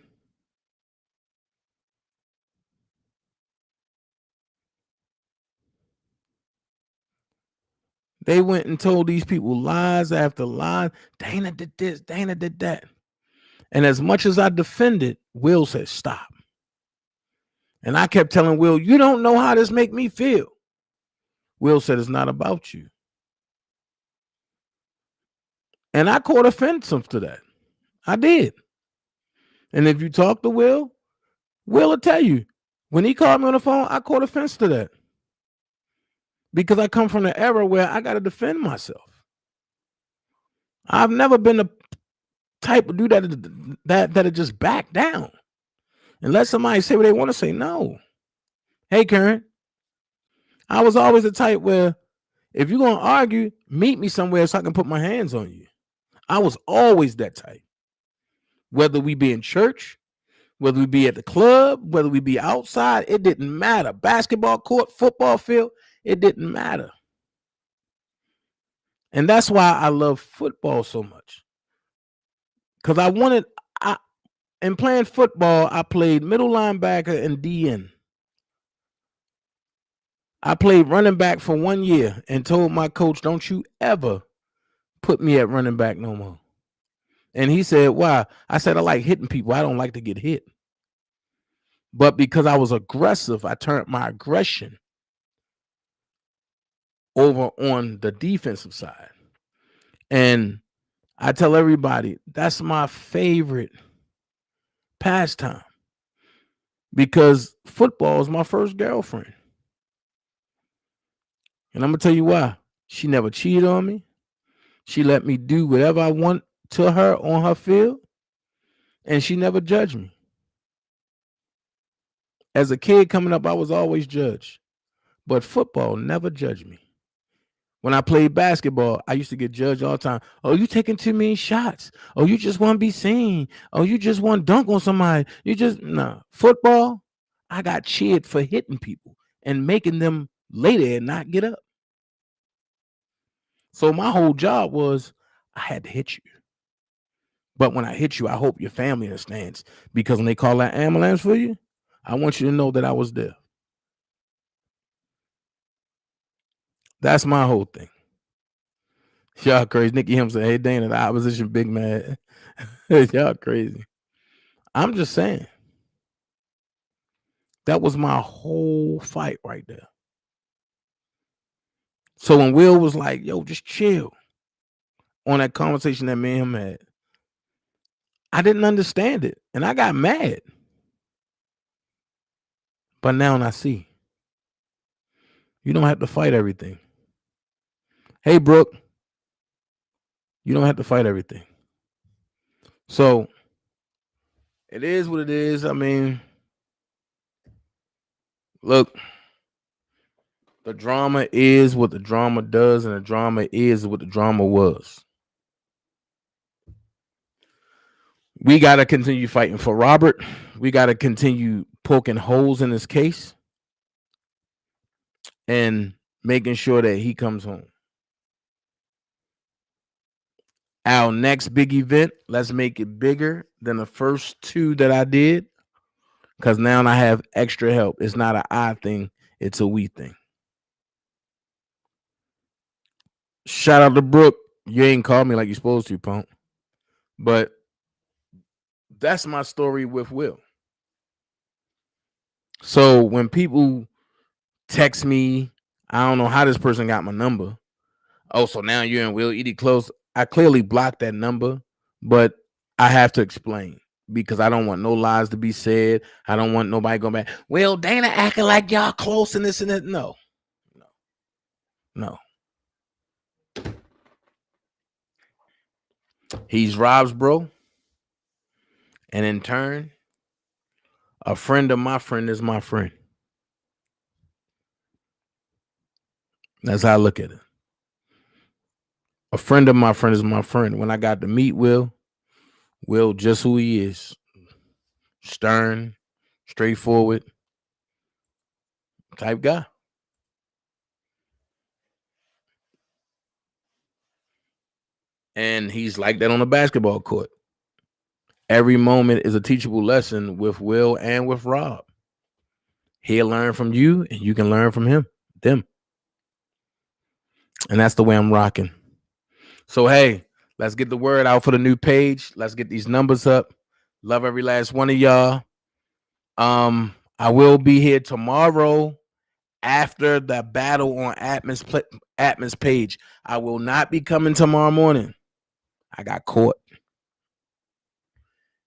S2: They went and told these people lies after lies. Dana did this, Dana did that. And as much as I defended, Will said, stop. And I kept telling Will, you don't know how this make me feel. Will said, it's not about you. And I caught offensive to that. I did. And if you talk to Will will tell you, when he called me on the phone, I caught offense to that. Because I come from the era where I got to defend myself. I've never been the type of dude that just back down and let somebody say what they want to say. No. Hey, Karen. I was always the type where if you're going to argue, meet me somewhere so I can put my hands on you. I was always that type. Whether we be in church, whether we be at the club, whether we be outside, it didn't matter. Basketball court, football field, it didn't matter. And that's why I love football so much. Because in playing football, I played middle linebacker and DN. I played running back for 1 year and told my coach, don't you ever put me at running back no more. And he said, why? I said, I like hitting people. I don't like to get hit. But because I was aggressive, I turned my aggression over on the defensive side. And I tell everybody, that's my favorite pastime. Because football is my first girlfriend. And I'm going to tell you why. She never cheated on me. She let me do whatever I want to her on her field. And she never judged me. As a kid coming up, I was always judged. But football never judged me. When I played basketball, I used to get judged all the time. Oh, you taking too many shots. Oh, you just want to be seen. Oh, you just want to dunk on somebody. No. Football, I got cheered for hitting people and making them lay there and not get up. So my whole job was I had to hit you. But when I hit you, I hope your family understands. Because when they call that ambulance for you, I want you to know that I was there. That's my whole thing. Y'all crazy. Nikki Him said, hey, Dana, the opposition big man. Y'all crazy. I'm just saying. That was my whole fight right there. So when Will was like, yo, just chill on that conversation that me and him had, I didn't understand it. And I got mad. But now I see. You don't have to fight everything. Hey, Brooke. You don't have to fight everything. So it is what it is. I mean, look, the drama is what the drama does, and the drama is what the drama was. We got to continue fighting for Robert. We got to continue poking holes in his case and making sure that he comes home. Our next big event, let's make it bigger than the first two that I did, because now I have extra help. It's not an I thing, it's a we thing. Shout out to Brooke. You ain't called me like you're supposed to, punk. But that's my story with Will. So when people text me I don't know how this person got my number. Oh, so now you're in Will Edie Close. I clearly blocked that number, but I have to explain because I don't want no lies to be said. I don't want nobody going back. Well, Dana acting like y'all close and this and that. No. He's Rob's bro. And in turn, a friend of my friend is my friend. That's how I look at it. A friend of my friend is my friend. When I got to meet Will just who he is. Stern, straightforward type guy. And he's like that on the basketball court. Every moment is a teachable lesson with Will and with Rob. He'll learn from you and you can learn from them. And that's the way I'm rocking. So, hey, let's get the word out for the new page. Let's get these numbers up. Love every last one of y'all. I will be here tomorrow after the battle on Atmos page. I will not be coming tomorrow morning. I got court.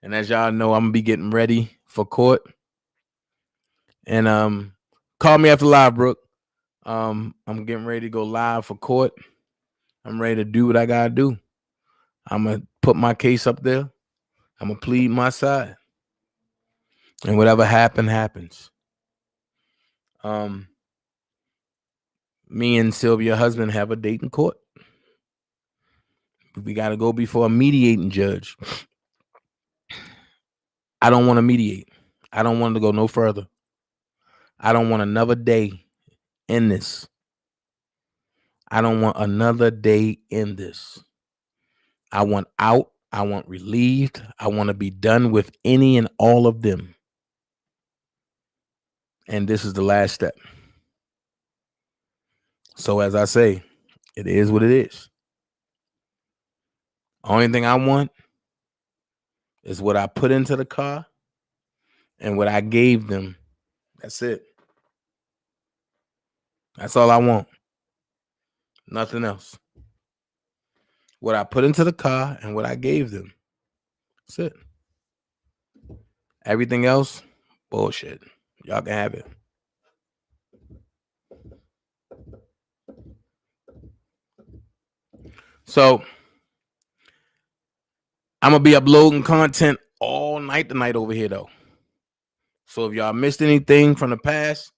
S2: And as y'all know, I'm gonna be getting ready for court. And call me after live, Brooke. I'm getting ready to go live for court. I'm ready to do what I gotta do. I'm gonna put my case up there. I'm gonna plead my side. And whatever happens. Me and Sylvia's husband have a date in court. We gotta go before a mediating judge. I don't want to mediate. I don't want to go no further. I don't want another day in this. I don't want another day in this. I want out. I want relieved. I want to be done with any and all of them. And this is the last step. So as I say, it is what it is. Only thing I want is what I put into the car and what I gave them. That's it. That's all I want. Nothing else. What I put into the car and what I gave them. That's it. Everything else, bullshit. Y'all can have it. So I'm gonna be uploading content all night tonight over here though. So if y'all missed anything from the past,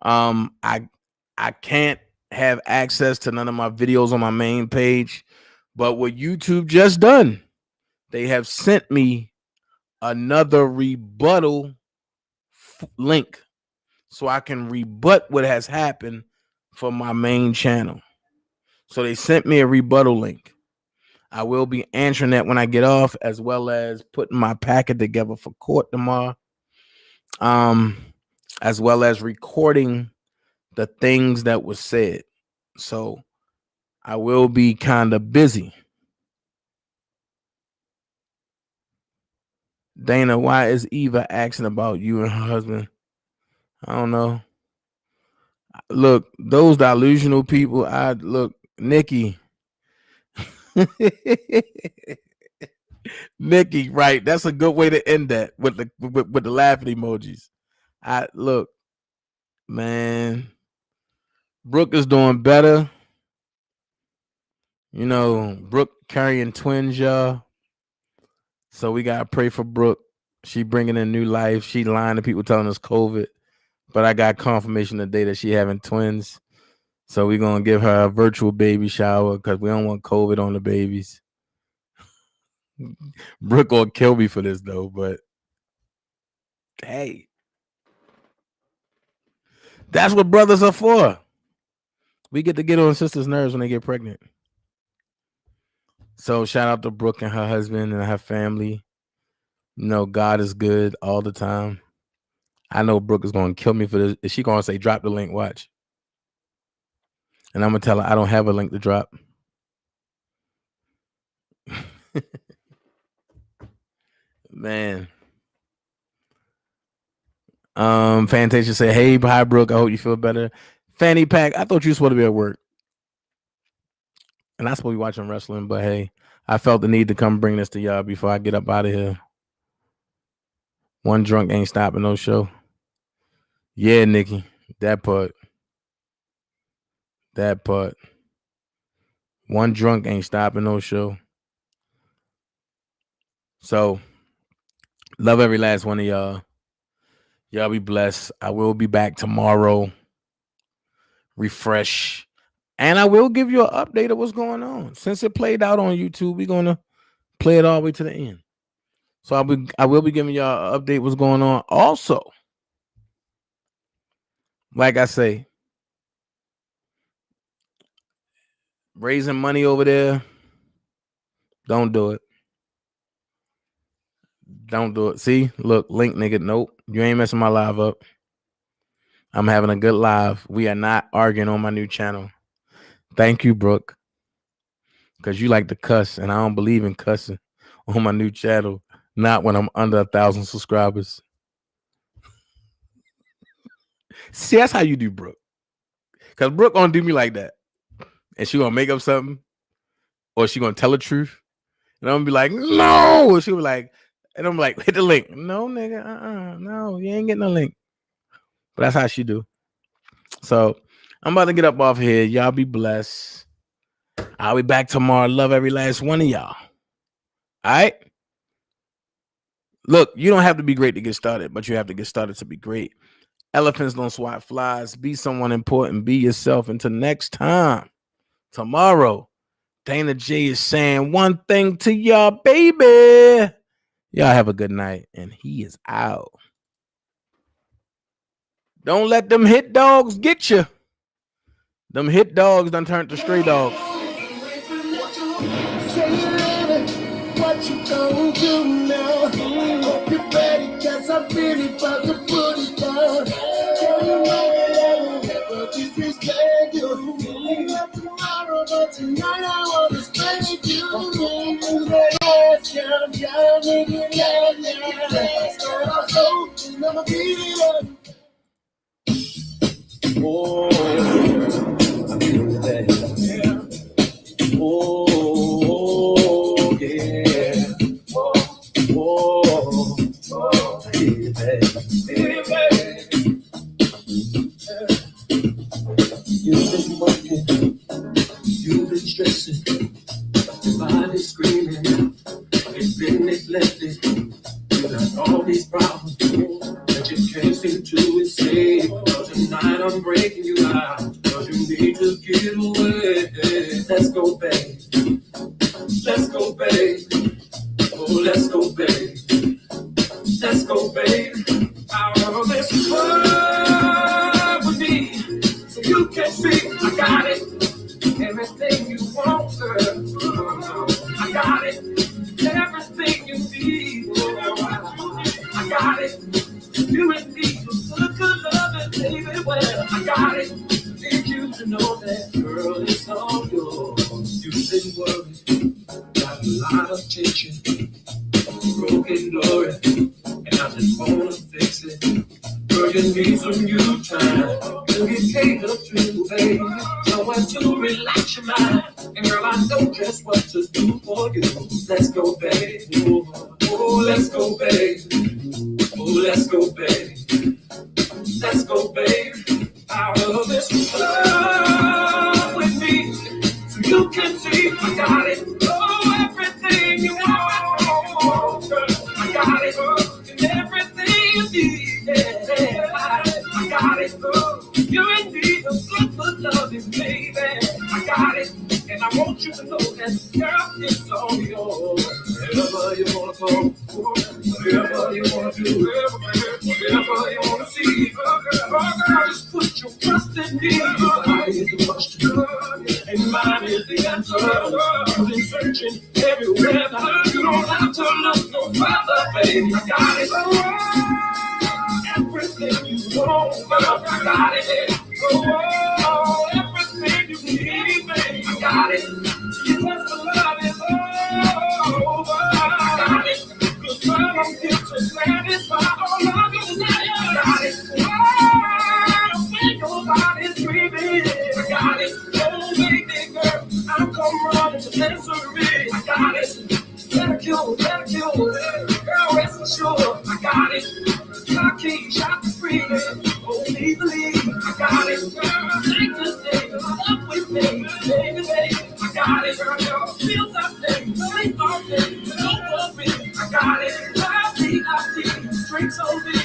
S2: I can't have access to none of my videos on my main page. But what YouTube just done, they have sent me another rebuttal link so I can rebut what has happened for my main channel. So they sent me a rebuttal link. I will be answering that when I get off, as well as putting my packet together for court tomorrow. As well as recording the things that was said. So I will be kind of busy. Dana, why is Eva asking about you and her husband? I don't know. Look, those delusional people. Nikki. Nikki, right? That's a good way to end that with the laughing emojis. Look, man. Brooke is doing better. You know, Brooke carrying twins, y'all. So we gotta pray for Brooke. She bringing in new life. She lying to people telling us COVID, but I got confirmation today that she having twins. So we're gonna give her a virtual baby shower because we don't want COVID on the babies. Brooke gonna kill me for this though, but hey, that's what brothers are for. We get to get on sisters' nerves when they get pregnant. So shout out to Brooke and her husband and her family. You know, God is good all the time. I know Brooke is going to kill me for this. Is she going to say, drop the link, watch? And I'm going to tell her I don't have a link to drop. Man. Fantasia said, hey, hi, Brooke. I hope you feel better. Fanny pack. I thought you were supposed to be at work. And I'm supposed to be watching wrestling, but hey, I felt the need to come bring this to y'all before I get up out of here. One drunk ain't stopping no show. Yeah, Nikki. That part. That part. One drunk ain't stopping no show. So, love every last one of y'all. Y'all be blessed. I will be back tomorrow. Refresh. And I will give you an update of what's going on. Since it played out on YouTube, we're going to play it all the way to the end. So I will be giving y'all an update what's going on. Also, like I say, raising money over there, don't do it. Don't do it. See, look, link nigga. Nope, you ain't messing my live up. I'm having a good live. We are not arguing on my new channel. Thank you, Brooke. Because you like to cuss, and I don't believe in cussing on my new channel. Not when I'm under 1,000 subscribers. See, that's how you do, Brooke. Because Brooke gonna do me like that. And she gonna make up something. Or she gonna tell the truth. And I'm gonna be like, no. Or she'll be like, and I'm like, hit the link. No, nigga, no, you ain't getting no link. But that's how she do. So I'm about to get up off here. Y'all be blessed. I'll be back tomorrow. Love every last one of y'all. All right? Look, you don't have to be great to get started, but you have to get started to be great. Elephants don't swat flies. Be someone important. Be yourself. Until next time, tomorrow, DanaJay is saying one thing to y'all, baby. Y'all have a good night. And he is out. Don't let them hit dogs get you. Them hit dogs done turned to stray dogs.
S1: What you gonna do now? Hope you're ready, cause I'm really about to put it down. Tell you right that I will never disrespect you. Not tomorrow, but tonight I wanna spend with you. Yes, yeah, nigga, yeah. Start off slow, and I'ma beat it up. Oh, I feel that. Yeah. Oh, yeah. Oh, baby, baby. You've been working, you've been stressing, your mind is screaming, it's been neglected. You got all these problems that you can't seem to escape. But tonight I'm breaking you out, cause you need to get away. Let's go, babe. Let's go, babe. Oh, let's go, babe. Let's go, babe. Out of this world with me, so you can see I got it. Everything you want, girl. I got it. Everything you need, I got it. You and me, good loving, baby. Well, I got it. Need you to know that, girl, it's all yours. You've been worried, got a lot of tension, broken glory, and I just wanna fix it. Girl, you need some new time to get catered to, baby. Someone to relax your mind. And girl, I know just what to do for you. Let's go, babe. Oh, let's go, babe. Oh, let's go, babe. Let's go, babe. Out of this love with me, so you can see I got it. Oh, everything you want, girl, I got it. And everything you need, yeah, I got it. You and me, the good love is baby. I got it. And I want you to know that, girl, it's all yours. Whatever you wanna go, whatever you wanna do, whatever you wanna see. Girl, just put your trust in me. Your body is the question, and mine is the answer. You've been searching everywhere, now you don't have to look no further, baby. I got it. Everything you want, girl, I got it. Oh, everything you need, baby, I got it. You just the love is over. I got it. 'Cause girl, I'm here to satisfy all of your desires. I got it. Oh, when your body's screaming. for sure. I got it. My king shot the free. Only believe I got it. Girl, take the day. Up with me. Baby, baby. I got it. Girl, feels I stay. Sleep all day. Don't worry. I got it. I see. Drinks over.